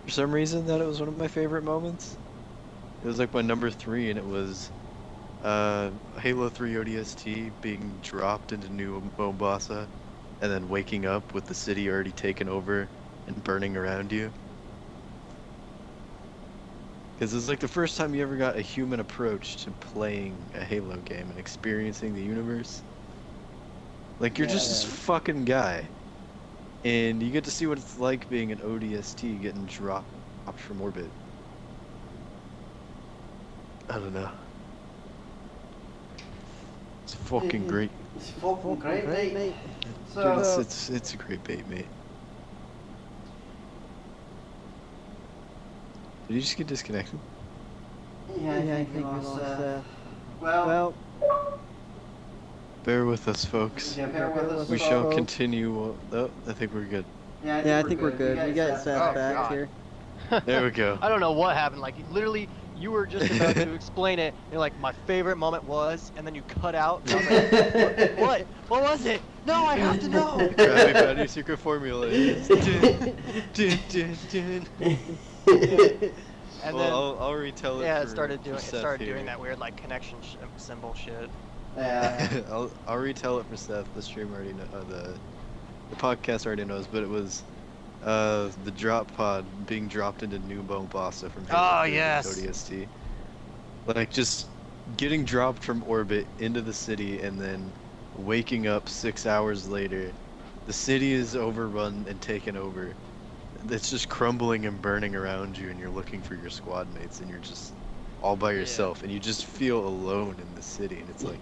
[SPEAKER 1] for some reason that it was one of my favorite moments. It was like my number 3, and it was Halo 3 ODST being dropped into New Mombasa, and then waking up with the city already taken over and burning around you. Because it's like the first time you ever got a human approach to playing a Halo game and experiencing the universe. Like you're just this fucking guy, and you get to see what it's like being an ODST getting dropped from orbit. I don't know. It's fucking great.
[SPEAKER 3] It's fucking great, mate.
[SPEAKER 1] Dude,
[SPEAKER 3] So,
[SPEAKER 1] it's a great bait, mate. Did you just get disconnected?
[SPEAKER 3] yeah, I think we lost, well,
[SPEAKER 1] Bear with us, folks.
[SPEAKER 3] yeah, bear with us.
[SPEAKER 1] We shall
[SPEAKER 3] folks.
[SPEAKER 1] continue. Oh, I think we're good.
[SPEAKER 4] Yeah, I think we're good. We got Seth
[SPEAKER 2] Oh,
[SPEAKER 4] back
[SPEAKER 2] God.
[SPEAKER 4] here.
[SPEAKER 1] There we go.
[SPEAKER 2] I don't know what happened. Like literally, you were just about to explain it. And you're like, my favorite moment was, and then you cut out. And I was like, what? What was it? No, I have to know.
[SPEAKER 1] Krabby Patty secret formula is dun, dun, dun, dun.
[SPEAKER 2] And
[SPEAKER 1] Well, I'll retell it.
[SPEAKER 2] yeah,
[SPEAKER 1] for,
[SPEAKER 2] it started
[SPEAKER 1] for
[SPEAKER 2] doing
[SPEAKER 1] Seth here.
[SPEAKER 2] that weird like connection symbol shit.
[SPEAKER 3] Yeah.
[SPEAKER 1] I'll retell it for Seth. The stream already know. The podcast already knows, but it was the drop pod being dropped into New Mombasa from
[SPEAKER 2] Oh,
[SPEAKER 1] Halo 3
[SPEAKER 2] yes.
[SPEAKER 1] ODST. Like just getting dropped from orbit into the city and then waking up 6 hours later. The city is overrun and taken over. It's just crumbling and burning around you, and you're looking for your squad mates, and you're just all by yourself, and you just feel alone in the city. And it's like,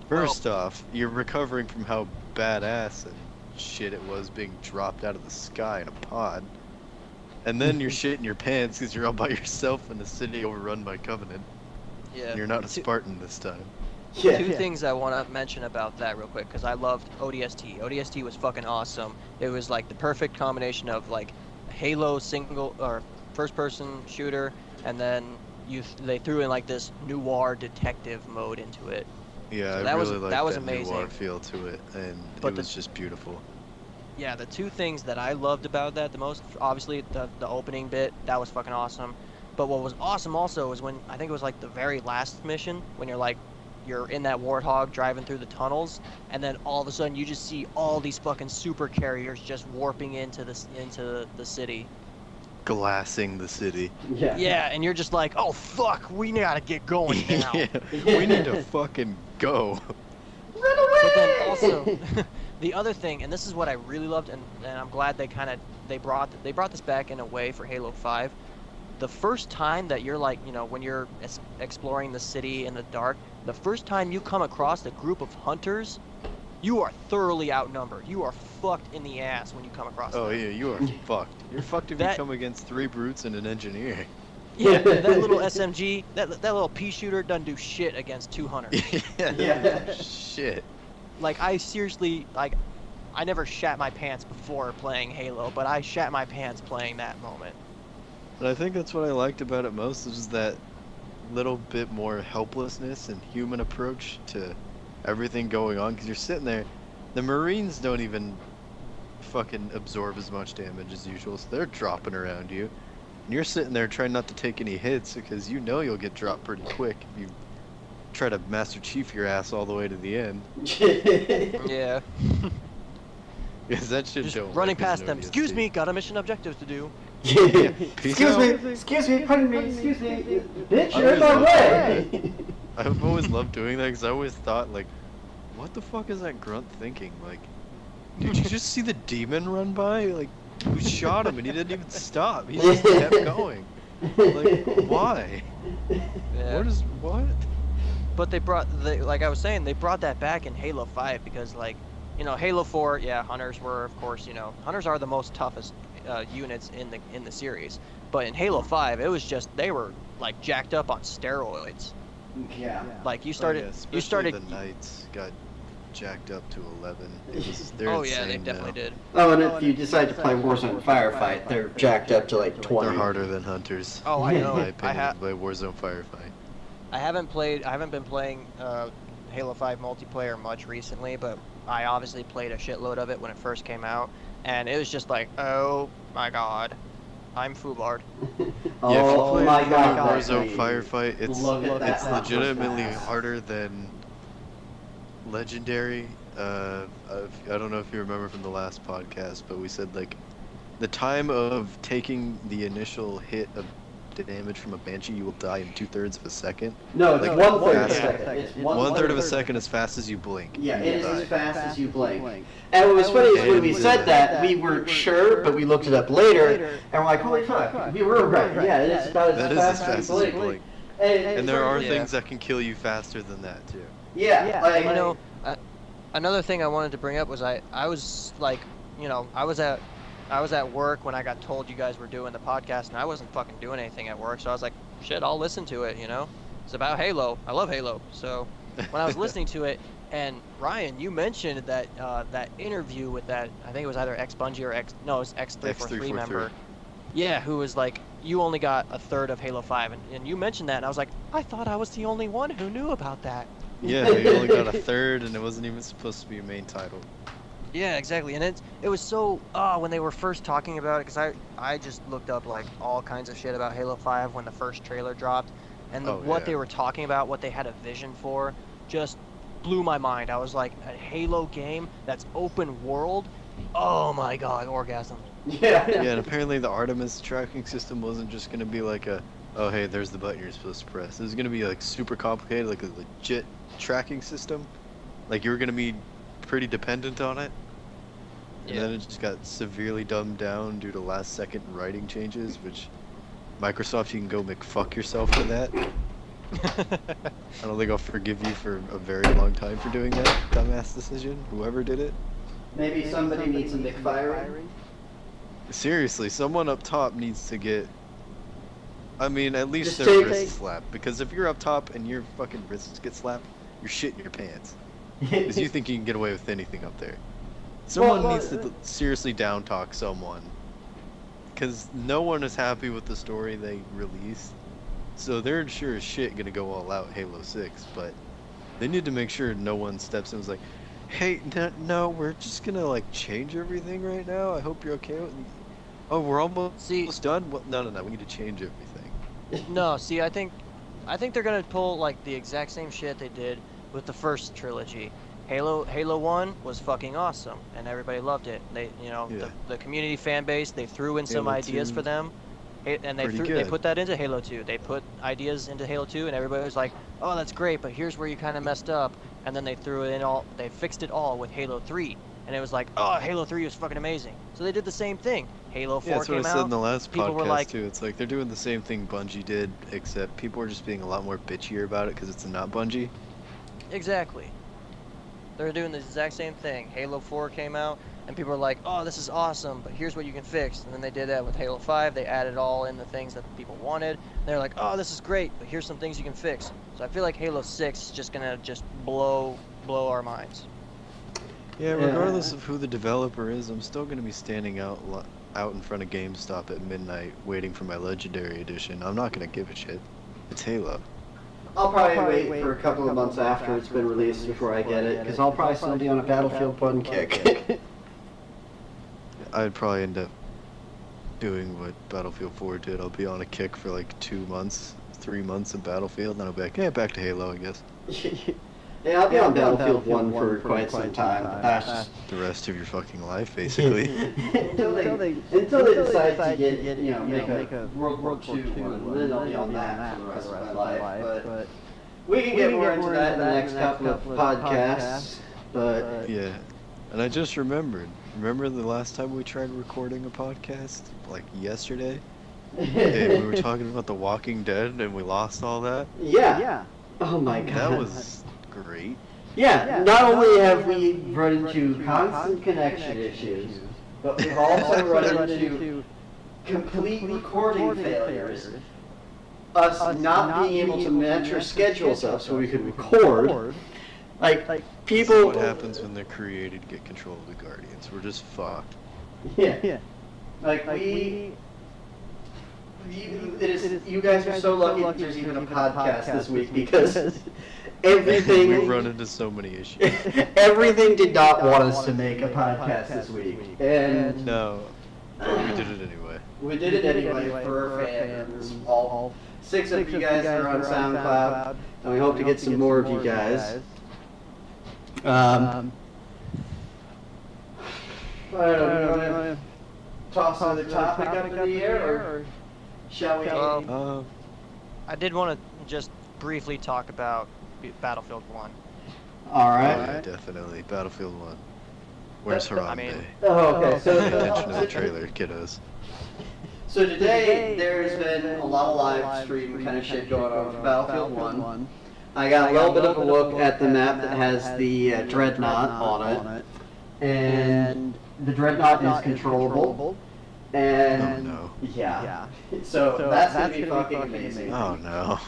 [SPEAKER 1] first off, you're recovering from how badass and shit it was being dropped out of the sky in a pod, and then you're shitting your pants because you're all by yourself in a city overrun by Covenant.
[SPEAKER 2] Yeah.
[SPEAKER 1] And you're not a Spartan this time.
[SPEAKER 3] Yeah.
[SPEAKER 2] Two things I want to mention about that real quick, because I loved ODST. ODST was fucking awesome. It was like the perfect combination of like Halo single or first-person shooter, and then they threw in like this noir detective mode into it.
[SPEAKER 1] Yeah,
[SPEAKER 2] So
[SPEAKER 1] I
[SPEAKER 2] that was-
[SPEAKER 1] really like
[SPEAKER 2] that was
[SPEAKER 1] noir
[SPEAKER 2] amazing.
[SPEAKER 1] feel to it, and
[SPEAKER 2] But
[SPEAKER 1] it
[SPEAKER 2] the-
[SPEAKER 1] was just beautiful.
[SPEAKER 2] Yeah, the two things that I loved about that the most, obviously the opening bit, that was fucking awesome. But what was awesome also was when I think it was like the very last mission when you're in that warthog driving through the tunnels, and then all of a sudden you just see all these fucking super carriers just warping into the city.
[SPEAKER 1] Glassing the city.
[SPEAKER 3] Yeah.
[SPEAKER 2] Yeah, and you're just like, oh fuck, we gotta get going now.
[SPEAKER 1] Yeah, we need to fucking go.
[SPEAKER 3] Run away!
[SPEAKER 2] But then also, the other thing, and this is what I really loved, and I'm glad they brought this back in a way for Halo 5. The first time that you're like, when you're exploring the city in the dark, the first time you come across a group of hunters, you are thoroughly outnumbered. You are fucked in the ass when you come across them.
[SPEAKER 1] Oh yeah, you are fucked. You're fucked if you come against 3 brutes and an engineer.
[SPEAKER 2] Yeah, that little SMG, that little pea shooter doesn't do shit against 2 hunters.
[SPEAKER 3] Yeah.
[SPEAKER 1] Shit.
[SPEAKER 2] Like, I seriously, like, I never shat my pants before playing Halo, but I shat my pants playing that moment.
[SPEAKER 1] And I think that's what I liked about it most, is that little bit more helplessness and human approach to everything going on, because you're sitting there, the Marines don't even fucking absorb as much damage as usual, so they're dropping around you. And you're sitting there trying not to take any hits, because you know you'll get dropped pretty quick if you try to Master Chief your ass all the way to the end.
[SPEAKER 2] Yeah.
[SPEAKER 1] Because that shit
[SPEAKER 2] Just
[SPEAKER 1] don't
[SPEAKER 2] running
[SPEAKER 1] work as
[SPEAKER 2] past
[SPEAKER 1] an
[SPEAKER 2] them.
[SPEAKER 1] ODST.
[SPEAKER 2] Excuse me, got a mission objective to do.
[SPEAKER 1] Peace out.
[SPEAKER 3] Excuse me, pardon me, excuse me. Bitch,
[SPEAKER 1] I
[SPEAKER 3] you're in my
[SPEAKER 1] always
[SPEAKER 3] way!
[SPEAKER 1] I've always loved doing that, because I always thought, like, what the fuck is that grunt thinking? Like, did you just see the demon run by? Like, we shot him and he didn't even stop. He just kept going. Like, why?
[SPEAKER 2] Yeah.
[SPEAKER 1] What?
[SPEAKER 2] But like I was saying, they brought that back in Halo 5 because, like, Halo 4, yeah, hunters were, of course, hunters are the most toughest units in the series. But in Halo 5, it was just, they were, like, jacked up on steroids.
[SPEAKER 3] Yeah.
[SPEAKER 2] Like, you
[SPEAKER 1] Oh, yeah,
[SPEAKER 2] started.
[SPEAKER 1] the knights got jacked up to 11. They're
[SPEAKER 2] Oh yeah, they
[SPEAKER 1] insane
[SPEAKER 2] definitely
[SPEAKER 1] now.
[SPEAKER 2] did.
[SPEAKER 3] Oh, and if you decide to play Warzone Firefight, they're jacked up to like 20.
[SPEAKER 1] They're harder than hunters.
[SPEAKER 2] Oh, I
[SPEAKER 1] In
[SPEAKER 2] know.
[SPEAKER 1] my
[SPEAKER 2] I
[SPEAKER 1] opinion, by Warzone Firefight.
[SPEAKER 2] I haven't been playing Halo 5 multiplayer much recently, but I obviously played a shitload of it when it first came out, and it was just like, oh my god, I'm foolbarred.
[SPEAKER 3] Oh
[SPEAKER 1] Yeah, if you play
[SPEAKER 3] my god.
[SPEAKER 1] Warzone Firefight,
[SPEAKER 3] Look at that
[SPEAKER 1] it's
[SPEAKER 3] hot
[SPEAKER 1] legitimately
[SPEAKER 3] fast.
[SPEAKER 1] harder than Legendary. I don't know if you remember from the last podcast, but we said, like, the time of taking the initial hit of damage from a Banshee, you will die in 2/3 of a second.
[SPEAKER 3] No, it's
[SPEAKER 1] Like,
[SPEAKER 3] 1/3 of a
[SPEAKER 1] fast-
[SPEAKER 3] second. It's
[SPEAKER 1] 1/3 of a second as fast as you blink.
[SPEAKER 3] Yeah,
[SPEAKER 1] you
[SPEAKER 3] it
[SPEAKER 1] will
[SPEAKER 3] is as
[SPEAKER 1] die.
[SPEAKER 3] fast as you blink. And what was funny is when we
[SPEAKER 1] And,
[SPEAKER 3] said that, we weren't sure, but we looked it up later, and we're like, holy fuck, we were right. Yeah, it's about
[SPEAKER 1] That
[SPEAKER 3] as
[SPEAKER 1] is as
[SPEAKER 3] fast
[SPEAKER 1] fast
[SPEAKER 3] as
[SPEAKER 1] as
[SPEAKER 3] you
[SPEAKER 1] you
[SPEAKER 3] blink.
[SPEAKER 1] blink.
[SPEAKER 3] And
[SPEAKER 1] And there are
[SPEAKER 2] Yeah.
[SPEAKER 1] things that can kill you faster than that, too.
[SPEAKER 3] Yeah, like,
[SPEAKER 2] Another thing I wanted to bring up was I was like, I was at work when I got told you guys were doing the podcast, and I wasn't fucking doing anything at work, so I was like, shit, I'll listen to it, It's about Halo. I love Halo. So when I was listening to it, and Ryan, you mentioned that that interview with that, I think it was either ex-Bungie or it was X343 member. Yeah, who was like, you only got a third of Halo 5, and you mentioned that, and I was like, I thought I was the only one who knew about that.
[SPEAKER 1] Yeah, you only got a third, and it wasn't even supposed to be a main title.
[SPEAKER 2] Yeah, exactly, and it was so when they were first talking about it, because I just looked up like all kinds of shit about Halo 5 when the first trailer dropped, and what they were talking about, what they had a vision for, just blew my mind. I was like, a Halo game that's open world, oh my god, orgasm.
[SPEAKER 3] yeah.
[SPEAKER 1] Yeah, and apparently the Artemis tracking system wasn't just gonna be like oh hey, there's the button you're supposed to press. It was gonna be like super complicated, like a legit tracking system. Like you were gonna be pretty dependent on it. And then it just got severely dumbed down due to last second writing changes, which Microsoft, you can go fuck yourself for that. I don't think I'll forgive you for a very long time for doing that dumbass decision, whoever did it.
[SPEAKER 3] Maybe somebody needs some McFiring.
[SPEAKER 1] Seriously, someone up top needs to get, I mean, at least
[SPEAKER 3] Just
[SPEAKER 1] their
[SPEAKER 3] take-
[SPEAKER 1] wrists slapped. Because if you're up top and your fucking wrists get slapped, you're shitting your pants. Because you think you can get away with anything up there. Someone
[SPEAKER 3] Well,
[SPEAKER 1] needs to seriously down talk someone. Because no one is happy with the story they released. So they're sure as shit gonna go all out Halo 6, but they need to make sure no one steps in and is like, Hey, no, we're just gonna like change everything right now. I hope you're okay with. Oh, we're almost done. Well, no. We need to change everything.
[SPEAKER 2] No, see, I think they're gonna pull like the exact same shit they did with the first trilogy. Halo 1 was fucking awesome, and everybody loved it.
[SPEAKER 1] Yeah.
[SPEAKER 2] The community fan base, they threw in some
[SPEAKER 1] Halo
[SPEAKER 2] ideas
[SPEAKER 1] 2,
[SPEAKER 2] for them, and they
[SPEAKER 1] pretty
[SPEAKER 2] they
[SPEAKER 1] good.
[SPEAKER 2] put that into Halo 2. They put ideas into Halo 2, and everybody was like, "Oh, that's great, but here's where you kind of messed up." And then they fixed it all with Halo 3, and it was like, "Oh, Halo 3 was fucking amazing." So they did the same thing. Halo 4
[SPEAKER 1] Yeah, that's what I
[SPEAKER 2] came
[SPEAKER 1] said
[SPEAKER 2] out.
[SPEAKER 1] in the last
[SPEAKER 2] People were
[SPEAKER 1] podcast
[SPEAKER 2] like,
[SPEAKER 1] too. It's like they're doing the same thing Bungie did, except people are just being a lot more bitchier about it because it's not Bungie.
[SPEAKER 2] exactly. They're doing the exact same thing. Halo 4 came out, and people were like, "Oh, this is awesome, but here's what you can fix." And then they did that with Halo 5. They added all in the things that people wanted. And they're like, "Oh, this is great, but here's some things you can fix." So I feel like Halo 6 is just gonna blow our minds.
[SPEAKER 1] Yeah, regardless of who the developer is, I'm still gonna be standing out in front of GameStop at midnight waiting for my Legendary Edition. I'm not gonna give a shit. It's Halo.
[SPEAKER 3] I'll probably wait for a couple of months after it's been released before I get it, because I'll probably still be on a Battlefield 1 kick.
[SPEAKER 1] I'd probably end up doing what Battlefield 4 did. I'll be on a kick for like 2 months, 3 months of Battlefield, and then I'll be like, yeah, back to Halo, I guess.
[SPEAKER 3] Yeah, I'll be on Battlefield 1 for quite some time, but that's just...
[SPEAKER 1] The rest of your fucking life, basically.
[SPEAKER 3] until they decide to get, make a World War II one, and then I'll be on that for the rest of my life. But we can get more into that in the next couple of podcasts. But
[SPEAKER 1] Yeah, and I just remembered. Remember the last time we tried recording a podcast? Like yesterday? And we were talking about The Walking Dead and we lost all that?
[SPEAKER 3] yeah. Oh my god.
[SPEAKER 1] That was great.
[SPEAKER 3] Yeah, not only have we run into constant connection issues, but we've also run into complete recording failures. Us not being able to match our schedules up so we could record. Like,
[SPEAKER 1] This is
[SPEAKER 3] people...
[SPEAKER 1] what happens when the created get control of the Guardians. We're just fucked.
[SPEAKER 3] Yeah. Like, you guys are so lucky that there's even a podcast this week, because everything...
[SPEAKER 1] We've run into so many issues.
[SPEAKER 3] Everything did not want us to make a podcast this week. And
[SPEAKER 1] No, but we did it anyway.
[SPEAKER 3] we did it anyway for our fans. All 6 of you guys are on SoundCloud, and we hope to get some more of you guys. I don't know, toss another topic up in the air, or shall we?
[SPEAKER 2] I did want to just briefly talk about Battlefield 1.
[SPEAKER 3] Alright.
[SPEAKER 1] Yeah, definitely. Battlefield 1. Where's Harambe?
[SPEAKER 3] Oh, okay.
[SPEAKER 1] Pay attention to the trailer, kiddos.
[SPEAKER 3] So today, there's been a lot of live stream kind of shit going on for Battlefield 1. I got a little bit of a look at the map that has the Dreadnought on it. And the Dreadnought is controllable. And
[SPEAKER 1] Oh,
[SPEAKER 3] yeah. So that's gonna be fucking amazing.
[SPEAKER 1] Oh no.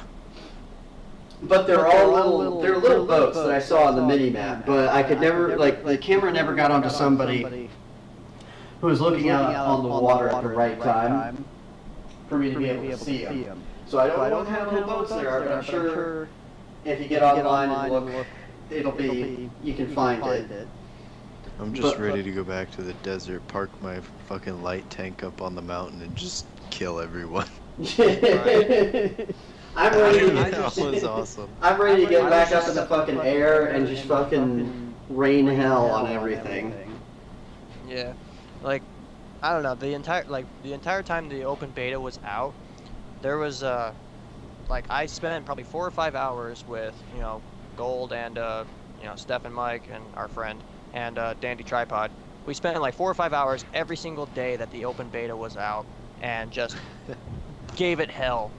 [SPEAKER 3] But they're all little boats that I saw on the mini map, but I could never, like, the camera never got onto somebody who was looking out on the water at the right time for me to be able to see them. So I don't know what kind of little boats there are, but I'm sure if you get online and look, you can find it.
[SPEAKER 1] I'm just ready to go back to the desert, park my fucking light tank up on the mountain, and just kill everyone.
[SPEAKER 3] I'm ready to
[SPEAKER 1] That was awesome.
[SPEAKER 3] I'm ready to get back up in the fucking air and just fucking rain hell on everything.
[SPEAKER 2] Yeah, like, I don't know, the entire time the open beta was out, there was like, I spent probably 4 or 5 hours with Gold and Steph and Mike and our friend and Dandy Tripod. We spent like 4 or 5 hours every single day that the open beta was out, and just gave it hell.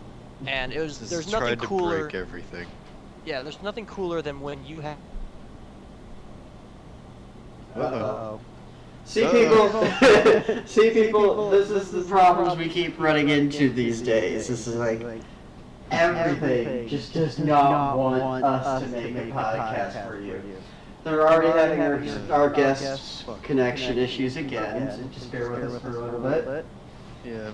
[SPEAKER 2] And it was there's nothing cooler.
[SPEAKER 1] To break everything.
[SPEAKER 2] Yeah, there's nothing cooler than when you have.
[SPEAKER 1] Uh-oh.
[SPEAKER 3] See people, this is the problems we keep running into these days. This is like, everything just does not want us to make a podcast for you. They're already having our guest connection issues again, so just bear with us for a little bit.
[SPEAKER 1] Yeah.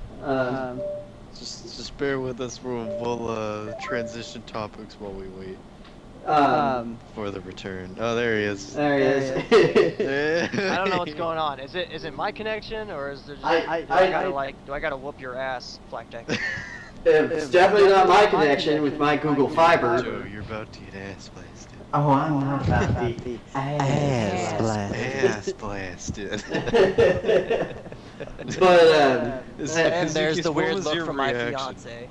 [SPEAKER 1] Just bear with us. We'll transition topics while we wait. For the return. Oh, there he is.
[SPEAKER 3] There he is.
[SPEAKER 2] I don't know what's going on. Is it my connection or is there just do I gotta whoop your ass, Blackjack?
[SPEAKER 3] It's definitely not my connection with my Google Fiber.
[SPEAKER 1] Joe, you're about to get ass blasted.
[SPEAKER 3] Oh, I'm not about to be
[SPEAKER 1] Ass blasted.
[SPEAKER 3] But
[SPEAKER 2] And there's
[SPEAKER 1] Suzuki,
[SPEAKER 2] the
[SPEAKER 1] what
[SPEAKER 2] weird
[SPEAKER 1] was
[SPEAKER 2] look
[SPEAKER 1] your
[SPEAKER 2] from my
[SPEAKER 1] reaction?
[SPEAKER 2] fiance.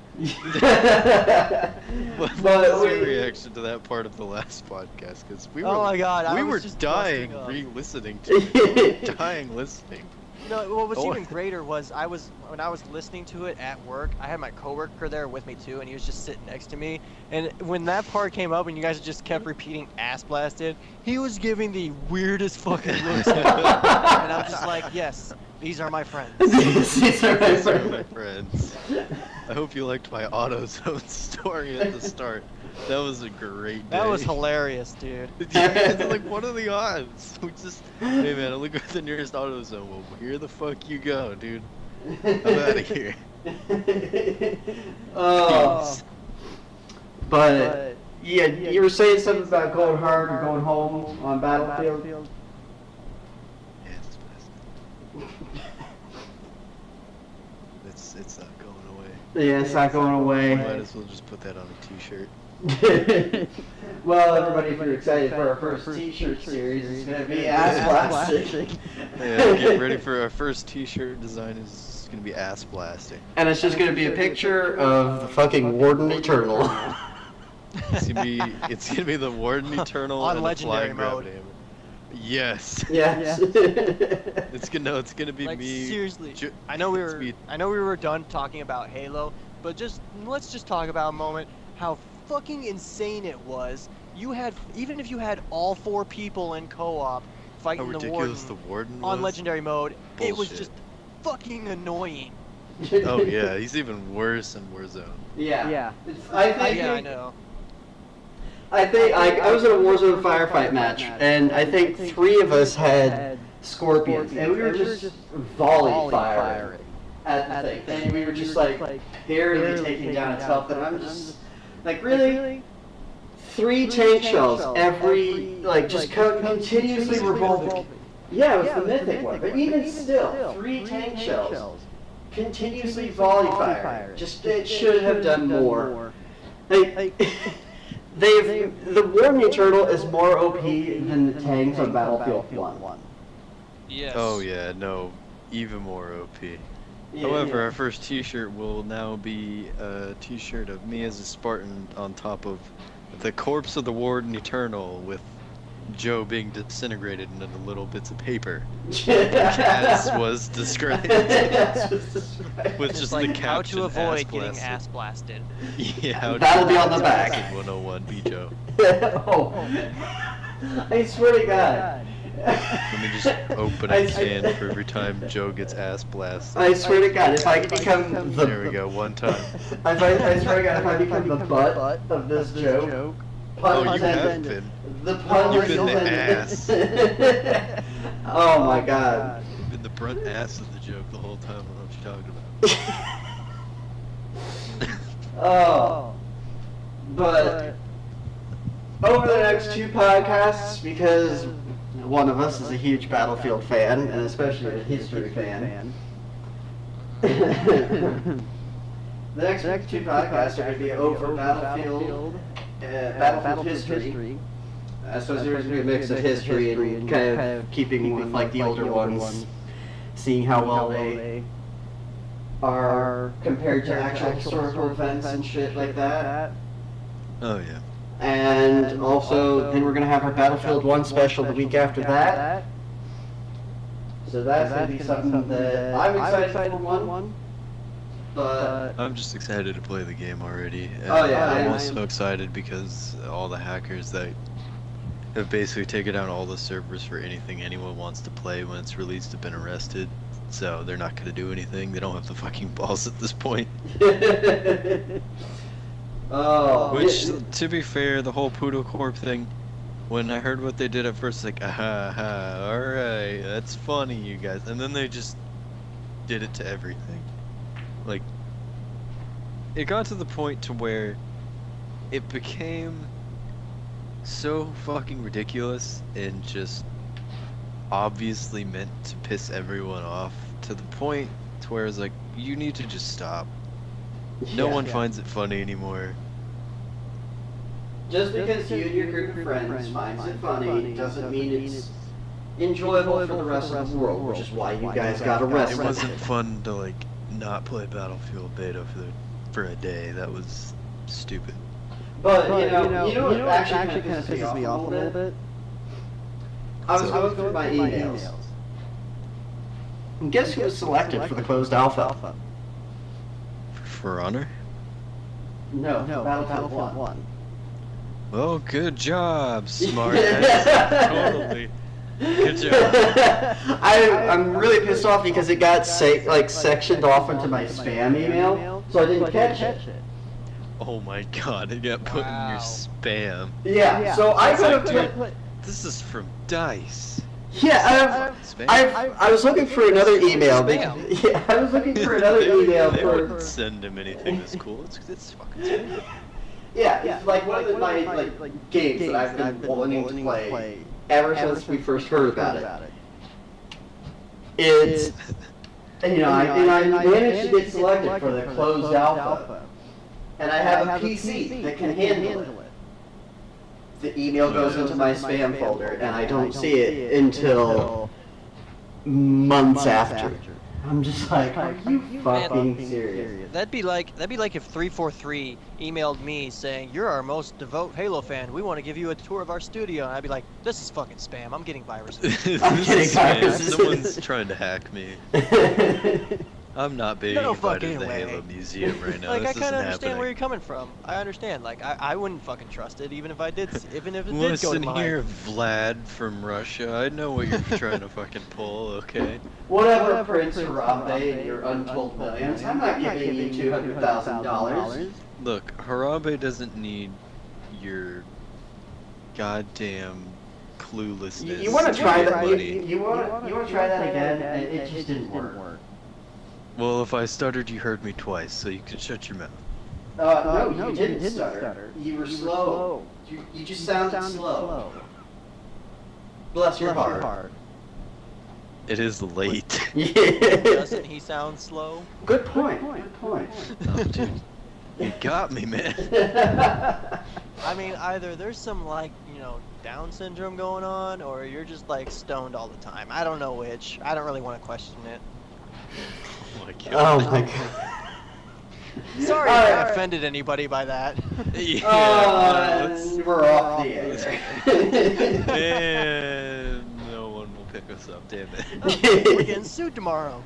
[SPEAKER 1] What
[SPEAKER 3] But
[SPEAKER 1] was your
[SPEAKER 3] we-
[SPEAKER 1] reaction to that part of the last podcast? Because we were,
[SPEAKER 2] Oh my God, I
[SPEAKER 1] we
[SPEAKER 2] was
[SPEAKER 1] were
[SPEAKER 2] just
[SPEAKER 1] dying
[SPEAKER 2] busting up.
[SPEAKER 1] re-listening to it. Dying listening.
[SPEAKER 2] No, what was
[SPEAKER 1] Oh.
[SPEAKER 2] even greater was when I was listening to it at work, I had my coworker there with me too, and he was just sitting next to me. And when that part came up and you guys just kept repeating "ass blasted," he was giving the weirdest fucking looks. And I'm just like, yes, these are my friends.
[SPEAKER 3] These are my
[SPEAKER 1] These are my
[SPEAKER 3] friends.
[SPEAKER 1] friends. I hope you liked my AutoZone story at the start. That was a great day.
[SPEAKER 2] That was hilarious, dude.
[SPEAKER 1] Yeah, it's like, what are the odds? We just, hey man, look at the nearest AutoZone. Well, here the fuck you go, dude. I'm out of here.
[SPEAKER 3] Oh. But yeah, you were saying something about going hard or going home on Battlefield.
[SPEAKER 1] Yeah, it's not going away.
[SPEAKER 3] Yeah, it's not going away.
[SPEAKER 1] Might as well just put that on a t-shirt.
[SPEAKER 3] Well, everybody, if you're excited for our first T-shirt series, it's gonna be ass blasting.
[SPEAKER 1] Yeah, get ready for our first t-shirt design is gonna be ass blasting.
[SPEAKER 3] And it's just gonna be a picture of the fucking Warden Eternal.
[SPEAKER 1] It's gonna be the Warden Eternal
[SPEAKER 2] On
[SPEAKER 1] and
[SPEAKER 2] legendary
[SPEAKER 1] the flying
[SPEAKER 2] mode.
[SPEAKER 1] gravity hammer. Yes.
[SPEAKER 3] Yes.
[SPEAKER 1] It's gonna be
[SPEAKER 2] Like
[SPEAKER 1] me.
[SPEAKER 2] seriously,
[SPEAKER 1] ju-
[SPEAKER 2] I know we
[SPEAKER 1] it's
[SPEAKER 2] were
[SPEAKER 1] me-
[SPEAKER 2] done talking about Halo, but let's just talk about a moment how fucking insane it was. You had, even if you had all 4 people in co-op
[SPEAKER 1] How
[SPEAKER 2] fighting the
[SPEAKER 1] ridiculous
[SPEAKER 2] Warden
[SPEAKER 1] the Warden
[SPEAKER 2] on
[SPEAKER 1] was.
[SPEAKER 2] legendary mode, it was
[SPEAKER 1] Bullshit.
[SPEAKER 2] just fucking annoying.
[SPEAKER 1] Oh yeah, he's even worse in Warzone.
[SPEAKER 3] Yeah.
[SPEAKER 4] Yeah.
[SPEAKER 2] I know.
[SPEAKER 3] I think I was in a Warzone firefight match, and I think 3 of us had scorpions, and we were just volley firing at the thing, and we were just like barely taking down its health, and I'm just like, really? 3 tank shells every, like, just continuously revolving. Yeah, it was the mythic one, but even still, 3 tank shells continuously volley firing. Just, it should have done more. Like, the Warden Eternal is more OP than the tanks on Battlefield 1.
[SPEAKER 2] Yes.
[SPEAKER 1] Oh yeah, no, even more OP. However, our first t-shirt will now be a t-shirt of me as a Spartan on top of the corpse of the Warden Eternal with Joe being disintegrated into little bits of paper, as was described. With just
[SPEAKER 2] like
[SPEAKER 1] the
[SPEAKER 2] how
[SPEAKER 1] caption
[SPEAKER 2] to avoid
[SPEAKER 1] ass
[SPEAKER 2] getting
[SPEAKER 1] blasted.
[SPEAKER 2] ass blasted.
[SPEAKER 1] Yeah, how to
[SPEAKER 3] That'll be
[SPEAKER 1] get
[SPEAKER 3] on the
[SPEAKER 1] ass
[SPEAKER 3] back.
[SPEAKER 1] blasted 101, be Joe.
[SPEAKER 3] Oh, I swear to God.
[SPEAKER 1] Let me just open a can for every time Joe gets ass blasted.
[SPEAKER 3] I swear to God, if I could become the...
[SPEAKER 1] There we go, one time.
[SPEAKER 3] I swear to God, if I become the butt of this joke...
[SPEAKER 1] Oh,
[SPEAKER 3] pun
[SPEAKER 1] you have
[SPEAKER 3] intended.
[SPEAKER 1] been.
[SPEAKER 3] The pun
[SPEAKER 1] You've been the
[SPEAKER 3] intended. Oh my God.
[SPEAKER 1] You've been the brunt ass of the joke the whole time. I don't know what you're talking about.
[SPEAKER 3] Oh. But over the next 2 podcasts, because one of us is a huge Battlefield fan, and especially a history fan. The next 2 podcasts are going to be over Battlefield history. So there's going to be a mix of history and kind of keeping with like the older ones, seeing how well they are compared to actual historical events and shit like that.
[SPEAKER 1] Oh yeah.
[SPEAKER 3] And also, then we're going to have our Battlefield 1 special the week after that. So that's going to be something that I'm excited for one. But
[SPEAKER 1] I'm just excited to play the game already. And
[SPEAKER 3] Oh, yeah,
[SPEAKER 1] I'm
[SPEAKER 3] I
[SPEAKER 1] also excited because all the hackers that have basically taken down all the servers for anything anyone wants to play when it's released have been arrested. So they're not going to do anything. They don't have the fucking balls at this point.
[SPEAKER 3] oh,
[SPEAKER 1] Which, to be fair, the whole Poodle Corp thing, when I heard what they did at first, like, aha, alright, that's funny, you guys. And then they just did it to everything. Like, it got to the point to where it became so fucking ridiculous and just obviously meant to piss everyone off to the point to where it's like, you need to just stop. No one finds it funny anymore.
[SPEAKER 3] Just because you and your group of friends finds it funny doesn't mean it's enjoyable for the rest of the world, which is why you guys got
[SPEAKER 1] It
[SPEAKER 3] arrested.
[SPEAKER 1] wasn't fun to like not play Battlefield Beta for a day. That was stupid.
[SPEAKER 3] But you know what actually kind of pisses me off a little bit? I was going through my emails. And guess who was selected for the closed alpha?
[SPEAKER 1] For Honor?
[SPEAKER 3] No, Battlefield 1.
[SPEAKER 1] Well, good job, smart ass. Totally. Good job.
[SPEAKER 3] I'm really pissed off because it got sectioned off into my spam email, so I didn't catch it.
[SPEAKER 1] Oh my god, it got put in your spam.
[SPEAKER 3] Yeah, so I could have
[SPEAKER 1] Dude, this is from DICE.
[SPEAKER 3] Yeah,
[SPEAKER 1] Spam?
[SPEAKER 3] I was looking for another email. Yeah, I was looking for another email
[SPEAKER 1] They
[SPEAKER 3] for.
[SPEAKER 1] wouldn't send him anything that's cool. It's fucking spam.
[SPEAKER 3] Yeah, it's like one of my games that I've been wanting to play ever since we first heard about it. It's and I managed to get selected for the closed alpha, and I have a PC that can handle it. The email goes into my spam folder, and I don't see it until months after. I'm just like, are you fucking serious?
[SPEAKER 2] That'd be like if 343 emailed me saying, "You're our most devout Halo fan. We want to give you a tour of our studio." And I'd be like, "This is fucking spam. I'm getting viruses."
[SPEAKER 3] I'm getting viruses.
[SPEAKER 1] Someone's trying to hack me. I'm not being
[SPEAKER 2] No
[SPEAKER 1] invited
[SPEAKER 2] fucking
[SPEAKER 1] to the
[SPEAKER 2] way.
[SPEAKER 1] Halo Museum right now.
[SPEAKER 2] Like,
[SPEAKER 1] This
[SPEAKER 2] I kind
[SPEAKER 1] isn't
[SPEAKER 2] of understand where
[SPEAKER 1] happening.
[SPEAKER 2] you're coming from. I understand. Like, I wouldn't fucking trust it, even if it did go to
[SPEAKER 1] Listen
[SPEAKER 2] mine.
[SPEAKER 1] here, Vlad from Russia. I know what you're trying to fucking pull, okay?
[SPEAKER 3] Whatever, Prince Harambe and your untold millions, I'm not giving you $200,000.
[SPEAKER 1] Look, Harambe doesn't need your goddamn cluelessness.
[SPEAKER 3] You want to try that?
[SPEAKER 1] money.
[SPEAKER 3] You want to try that again? And it just didn't work.
[SPEAKER 1] Well, if I stuttered, you heard me twice, so you can shut your mouth.
[SPEAKER 3] No, you didn't stutter. You were slow. You just sounded slow. Bless your heart.
[SPEAKER 1] It is late.
[SPEAKER 3] Yeah.
[SPEAKER 2] Doesn't he sound slow?
[SPEAKER 3] Good point. Good point.
[SPEAKER 1] Oh, dude, you got me, man.
[SPEAKER 2] I mean, either there's some, like, Down syndrome going on, or you're just, like, stoned all the time. I don't know which. I don't really want to question it.
[SPEAKER 1] Oh my god.
[SPEAKER 3] Oh my god.
[SPEAKER 2] Sorry if I offended anybody by that.
[SPEAKER 1] Yeah.
[SPEAKER 3] We're off the air.
[SPEAKER 1] And no one will pick us up, damn
[SPEAKER 2] We're
[SPEAKER 1] it.
[SPEAKER 2] getting sued tomorrow.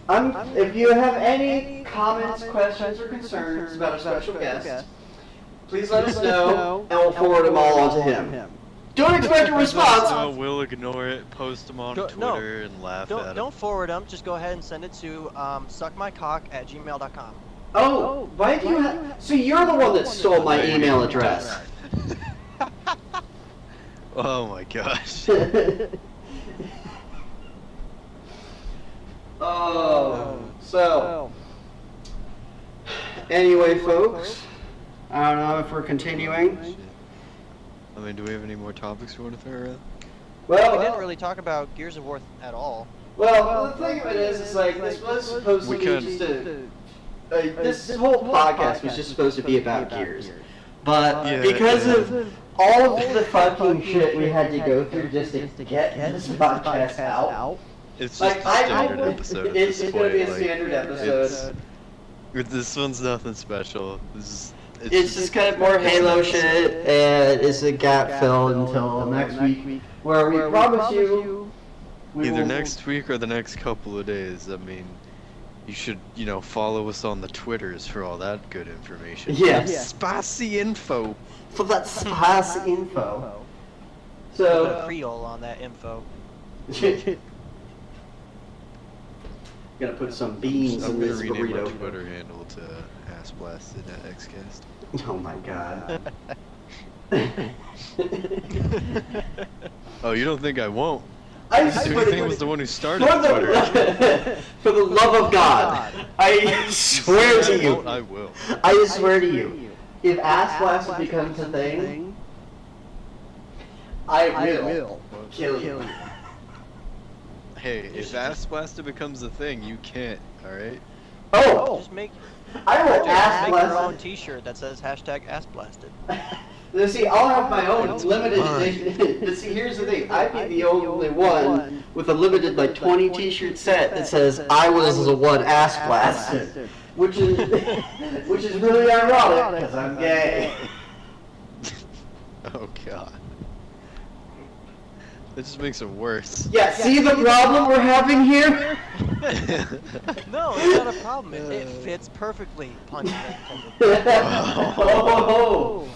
[SPEAKER 3] If you have any comments, questions, or concerns about a special guest, please let us know, and we'll forward them all on to him. Don't expect a response.
[SPEAKER 1] No, we'll ignore it, post them on Twitter, and laugh at them.
[SPEAKER 2] Don't forward them. Just go ahead and send it to suckmycock@gmail.com.
[SPEAKER 3] Oh, why do you have... So you're the one that stole my email address.
[SPEAKER 1] Oh my gosh.
[SPEAKER 3] So... Anyway, folks, I don't know if we're continuing.
[SPEAKER 1] I mean, do we have any more topics we want to throw around?
[SPEAKER 2] We didn't
[SPEAKER 3] Well,
[SPEAKER 2] really talk about Gears of War at all.
[SPEAKER 3] the thing of it is like, this was supposed to be just a... this whole podcast was just supposed to be about Gears. But
[SPEAKER 1] Yeah,
[SPEAKER 3] because
[SPEAKER 1] yeah.
[SPEAKER 3] of all of the fucking shit we had to go through just to get this podcast out,
[SPEAKER 1] It's just
[SPEAKER 3] like,
[SPEAKER 1] a standard episode at
[SPEAKER 3] it's
[SPEAKER 1] this
[SPEAKER 3] going to be
[SPEAKER 1] point,
[SPEAKER 3] a
[SPEAKER 1] like,
[SPEAKER 3] standard episode.
[SPEAKER 1] This one's nothing special.
[SPEAKER 3] It's just kind of more Halo shit, and it's a gap fill until next week, where we promise you we
[SPEAKER 1] either
[SPEAKER 3] will-
[SPEAKER 1] next week or the next couple of days. I mean, you should, follow us on the Twitters for all that good information.
[SPEAKER 3] Yes.
[SPEAKER 1] Spicy info.
[SPEAKER 3] for that spicy info.
[SPEAKER 2] Put
[SPEAKER 3] So,
[SPEAKER 2] Creole on that info.
[SPEAKER 3] gonna put some beans
[SPEAKER 1] I'm
[SPEAKER 3] in
[SPEAKER 1] gonna
[SPEAKER 3] this
[SPEAKER 1] rename my
[SPEAKER 3] burrito.
[SPEAKER 1] Twitter handle to AssBlasted at XCast.
[SPEAKER 3] Oh my god.
[SPEAKER 1] Oh, you don't think I won't?
[SPEAKER 3] I
[SPEAKER 1] Dude,
[SPEAKER 3] swear
[SPEAKER 1] he
[SPEAKER 3] to
[SPEAKER 1] was the one who started
[SPEAKER 3] for
[SPEAKER 1] Twitter.
[SPEAKER 3] for the love of God, I swear to
[SPEAKER 1] I won't,
[SPEAKER 3] you,
[SPEAKER 1] I will.
[SPEAKER 3] I swear to you, if ass blasted becomes a thing, I will kill you.
[SPEAKER 1] Hey, if ass blasted becomes a thing, you can't, alright?
[SPEAKER 3] Oh!
[SPEAKER 2] Just make
[SPEAKER 3] I will ass
[SPEAKER 2] make your own
[SPEAKER 3] blast.
[SPEAKER 2] T-shirt that says #AssBlasted.
[SPEAKER 3] See, I'll have my own limited edition. But see, here's the thing. I'd be the only one with a limited, like, 20 T-shirt set that says I was the one ass blasted, which is really ironic because I'm gay.
[SPEAKER 1] Oh god. That just makes it worse.
[SPEAKER 3] Yeah, see the problem we're having here?
[SPEAKER 2] No, it's not a problem. It fits perfectly. Punch it.
[SPEAKER 3] Oh.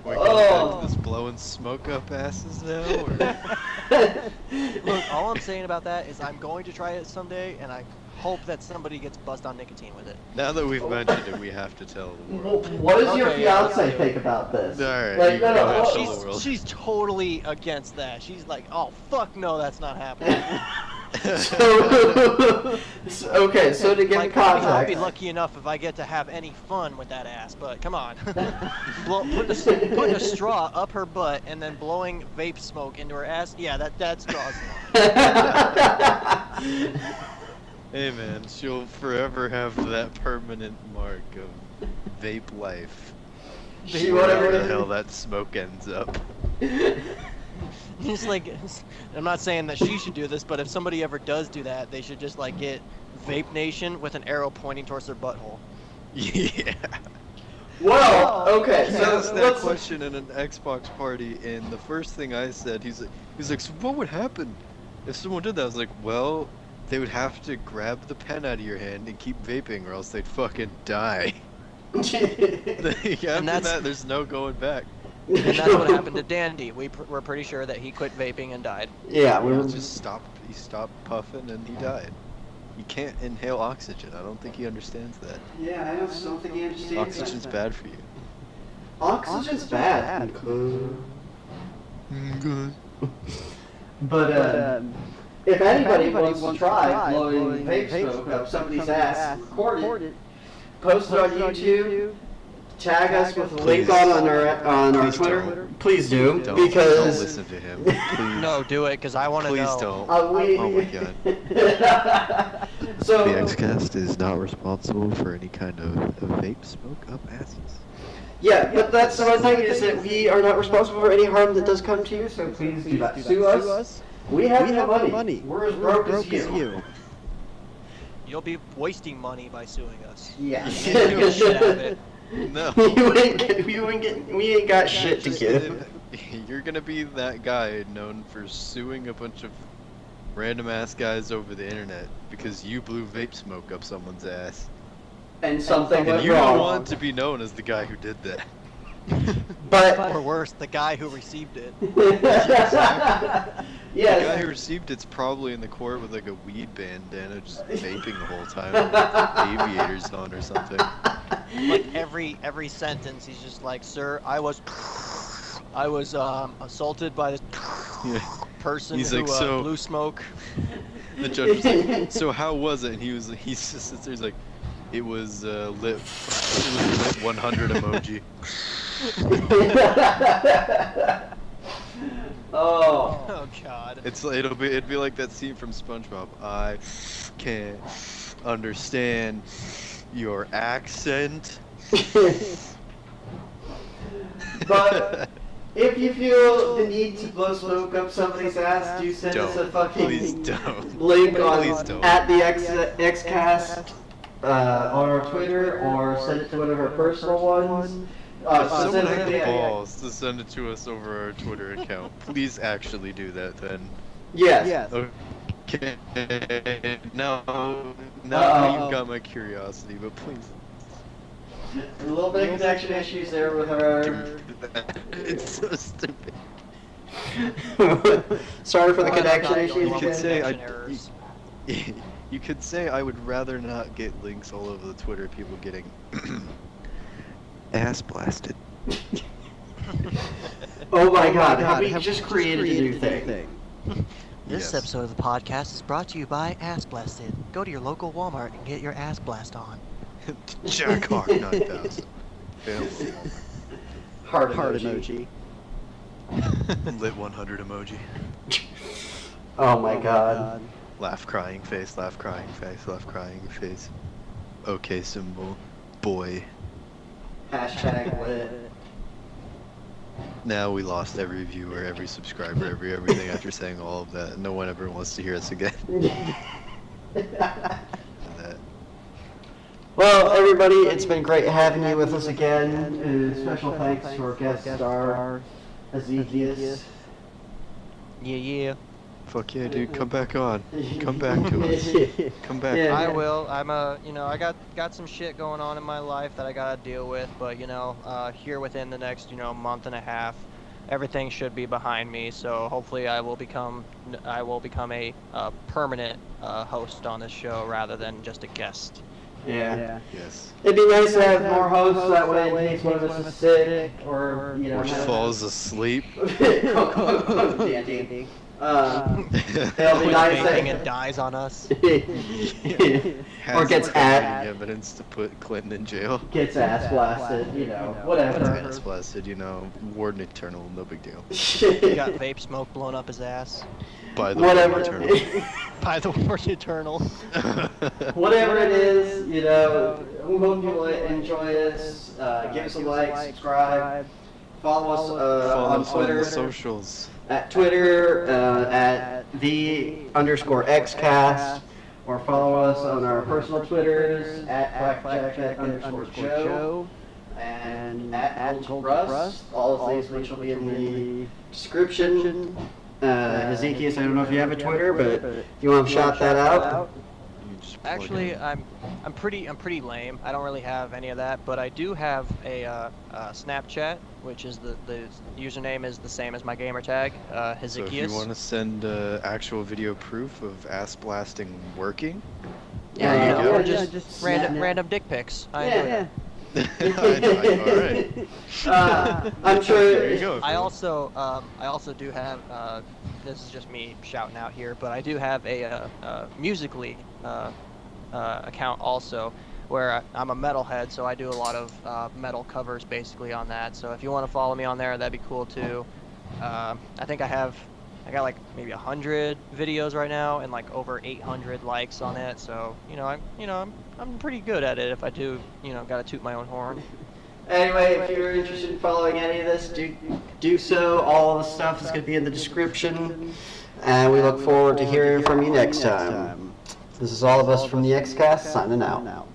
[SPEAKER 1] We're going back to this blowing smoke up asses now? Or?
[SPEAKER 2] Look, all I'm saying about that is I'm going to try it someday, and I hope that somebody gets buzzed on nicotine with it.
[SPEAKER 1] Now that we've mentioned it, we have to tell the world.
[SPEAKER 3] What does your
[SPEAKER 2] Okay, yeah,
[SPEAKER 3] fiance
[SPEAKER 2] let's do
[SPEAKER 3] think
[SPEAKER 2] it.
[SPEAKER 3] about this?
[SPEAKER 1] Alright,
[SPEAKER 3] Like,
[SPEAKER 1] you
[SPEAKER 3] no,
[SPEAKER 1] go
[SPEAKER 3] no,
[SPEAKER 1] ahead,
[SPEAKER 3] what-
[SPEAKER 1] tell the world.
[SPEAKER 2] She's totally against that. She's like, oh, fuck no, that's not happening.
[SPEAKER 3] Okay, so to get
[SPEAKER 2] Like,
[SPEAKER 3] in
[SPEAKER 2] I'll
[SPEAKER 3] context.
[SPEAKER 2] be lucky enough if I get to have any fun with that ass, but come on. Putting a straw up her butt and then blowing vape smoke into her ass, yeah, that straws line.
[SPEAKER 1] Hey man, she'll forever have that permanent mark of vape life.
[SPEAKER 3] She
[SPEAKER 1] Wherever
[SPEAKER 3] whatever
[SPEAKER 1] the hell that smoke ends up.
[SPEAKER 2] Just like, I'm not saying that she should do this, but if somebody ever does do that, they should just like get Vape Nation with an arrow pointing towards their butthole.
[SPEAKER 1] Yeah.
[SPEAKER 3] Well, okay,
[SPEAKER 1] He
[SPEAKER 3] so
[SPEAKER 1] asked that
[SPEAKER 3] let's.
[SPEAKER 1] question in an Xbox party, and the first thing I said, he's like, so what would happen if someone did that? I was like, well, they would have to grab the pen out of your hand and keep vaping, or else they'd fucking die. After that, there's no going back.
[SPEAKER 2] And that's what happened to Dandy. We're pretty sure that he quit vaping and died.
[SPEAKER 3] Yeah, we
[SPEAKER 1] He
[SPEAKER 3] were
[SPEAKER 1] just stopped. He stopped puffing and he died. You can't inhale oxygen. I don't think he understands that.
[SPEAKER 3] Yeah, I don't think he understands.
[SPEAKER 1] Oxygen's bad for you.
[SPEAKER 3] Oxygen's bad.
[SPEAKER 1] Good.
[SPEAKER 3] But if anybody wants to try blowing vape smoke up somebody's ass, record it, post it on YouTube, tag us with a link
[SPEAKER 1] Please.
[SPEAKER 3] on our
[SPEAKER 1] Please
[SPEAKER 3] Twitter.
[SPEAKER 1] don't.
[SPEAKER 3] Please do,
[SPEAKER 1] Don't
[SPEAKER 3] because
[SPEAKER 1] listen to him. Please.
[SPEAKER 2] No, do it, because I want to
[SPEAKER 1] Please
[SPEAKER 2] know.
[SPEAKER 1] don't.
[SPEAKER 3] Oh
[SPEAKER 1] my god.
[SPEAKER 3] So
[SPEAKER 1] The XCast is not responsible for any kind of vape smoke up asses.
[SPEAKER 3] yeah, but that's the one thing is that we are not responsible for any harm that does come to you. So please do not sue us. We have no money. We're as broke as you.
[SPEAKER 2] You'll be wasting money by suing us.
[SPEAKER 3] Yes.
[SPEAKER 2] You can't do a shit out of it.
[SPEAKER 1] No.
[SPEAKER 3] we ain't got shit to
[SPEAKER 1] Just
[SPEAKER 3] give.
[SPEAKER 1] You're gonna be that guy known for suing a bunch of random ass guys over the internet because you blew vape smoke up someone's ass.
[SPEAKER 3] And something
[SPEAKER 1] And
[SPEAKER 3] went
[SPEAKER 1] you don't
[SPEAKER 3] wrong.
[SPEAKER 1] want to be known as the guy who did that.
[SPEAKER 3] But
[SPEAKER 2] Or worse, the guy who received it.
[SPEAKER 1] The guy
[SPEAKER 3] yes.
[SPEAKER 1] who received it's probably in the court with like a weed bandana just vaping the whole time with aviators on or something.
[SPEAKER 2] Like every sentence, he's just like, "Sir, I was assaulted by this
[SPEAKER 1] Yeah.
[SPEAKER 2] person
[SPEAKER 1] He's
[SPEAKER 2] who
[SPEAKER 1] like, "So-"
[SPEAKER 2] blew smoke."
[SPEAKER 1] The judge was like, so how was it? And he just sits there, he's like, it was lit 100 emoji.
[SPEAKER 3] Oh.
[SPEAKER 2] Oh God.
[SPEAKER 1] It'd be like that scene from SpongeBob. I can't understand your accent.
[SPEAKER 3] But if you feel the need to blow smoke up somebody's ass, do send us a fucking
[SPEAKER 1] Please don't.
[SPEAKER 3] link
[SPEAKER 1] Please
[SPEAKER 3] on
[SPEAKER 1] don't.
[SPEAKER 3] at the XCast on our Twitter, or send it to one of our personal ones.
[SPEAKER 1] Someone had
[SPEAKER 3] Specifically,
[SPEAKER 1] the balls to send it to us over our Twitter account. Please actually do that then.
[SPEAKER 3] yes.
[SPEAKER 1] Okay. Now
[SPEAKER 3] Uh-oh.
[SPEAKER 1] you've got my curiosity, but please.
[SPEAKER 3] A little bit of connection issues there with our.
[SPEAKER 1] It's so stupid.
[SPEAKER 3] Sorry for the
[SPEAKER 2] Well,
[SPEAKER 3] connection
[SPEAKER 2] I'm not the
[SPEAKER 3] issues.
[SPEAKER 2] only
[SPEAKER 1] You
[SPEAKER 2] one
[SPEAKER 1] could
[SPEAKER 2] with
[SPEAKER 1] say
[SPEAKER 2] connection errors.
[SPEAKER 1] You could say I would rather not get links all over the Twitter. People getting ass blasted.
[SPEAKER 3] Oh my God! Have we just created a new thing?
[SPEAKER 2] This
[SPEAKER 1] Yes.
[SPEAKER 2] episode of the podcast is brought to you by Ass Blasted. Go to your local Walmart and get your ass blast on.
[SPEAKER 1] Jack Hawk 9000. Available.
[SPEAKER 3] Heart
[SPEAKER 4] heart
[SPEAKER 3] emoji.
[SPEAKER 4] emoji.
[SPEAKER 1] Lit 100 emoji.
[SPEAKER 3] Oh my god.
[SPEAKER 1] Laugh crying face, laugh crying face, laugh crying face. Okay symbol. Boy.
[SPEAKER 3] Hashtag lit.
[SPEAKER 1] Now we lost every viewer, every subscriber, everything after saying all of that. No one ever wants to hear us again. That.
[SPEAKER 3] Well, everybody, it's been great having you with us again. Special thanks to our guest star, Ezekiel.
[SPEAKER 2] Yeah.
[SPEAKER 1] Fuck yeah, dude, come back on. Come back to us. Come back.
[SPEAKER 3] Yeah.
[SPEAKER 2] I will. I'm I got some shit going on in my life that I gotta deal with, but here within the next, month and a half, everything should be behind me. So hopefully I will become a permanent host on this show rather than just a guest.
[SPEAKER 3] Yeah.
[SPEAKER 1] Yes.
[SPEAKER 3] It'd be nice to have more hosts that way in case one of us is sick or,
[SPEAKER 1] Or falls asleep.
[SPEAKER 3] Dandy. It'll be nice
[SPEAKER 2] Vaping
[SPEAKER 3] that...
[SPEAKER 2] and dies on us.
[SPEAKER 3] Or gets
[SPEAKER 1] evidence to put Clinton in jail.
[SPEAKER 3] Gets ass blasted, whatever.
[SPEAKER 1] Ass blasted, Warden Eternal, no big deal.
[SPEAKER 2] He got vape smoke blown up his ass
[SPEAKER 1] By the
[SPEAKER 3] Whatever.
[SPEAKER 1] Warden Eternal.
[SPEAKER 2] by the Warden Eternal.
[SPEAKER 3] Whatever it is, we hope you enjoy this. Give us a like, subscribe, follow us
[SPEAKER 1] Follow
[SPEAKER 3] on
[SPEAKER 1] us on
[SPEAKER 3] Twitter.
[SPEAKER 1] the socials.
[SPEAKER 3] At Twitter, at _XCast, or follow us on our personal Twitters, at _Joe, and at Rust. All of these which will be in the description. Ezekiel, I don't know if you have a Twitter, but if you want to shout that out.
[SPEAKER 1] You just plug
[SPEAKER 2] Actually,
[SPEAKER 1] in.
[SPEAKER 2] I'm pretty lame. I don't really have any of that, but I do have a Snapchat, which is the username is the same as my gamer tag,
[SPEAKER 1] So if you
[SPEAKER 2] Hezekias.
[SPEAKER 1] want to send actual video proof of ass blasting working,
[SPEAKER 2] Yeah,
[SPEAKER 3] There you go.
[SPEAKER 2] or
[SPEAKER 3] Yeah,
[SPEAKER 2] just
[SPEAKER 3] snap.
[SPEAKER 2] random dick pics. I enjoy
[SPEAKER 3] Yeah.
[SPEAKER 2] that.
[SPEAKER 1] Alright.
[SPEAKER 3] I'm sure.
[SPEAKER 1] There you go.
[SPEAKER 2] I also do have this is just me shouting out here, but I do have a Musically account also, where I'm a metalhead, so I do a lot of metal covers basically on that. So if you want to follow me on there, that'd be cool too. I think I got like maybe 100 videos right now and like over 800 likes on it. So I'm pretty good at it if I do gotta toot my own horn.
[SPEAKER 3] Anyway, if you're interested in following any of this, do so. All the stuff is going to be in the description. And we look forward to hearing from you next time. This is all of us from the XCast signing out.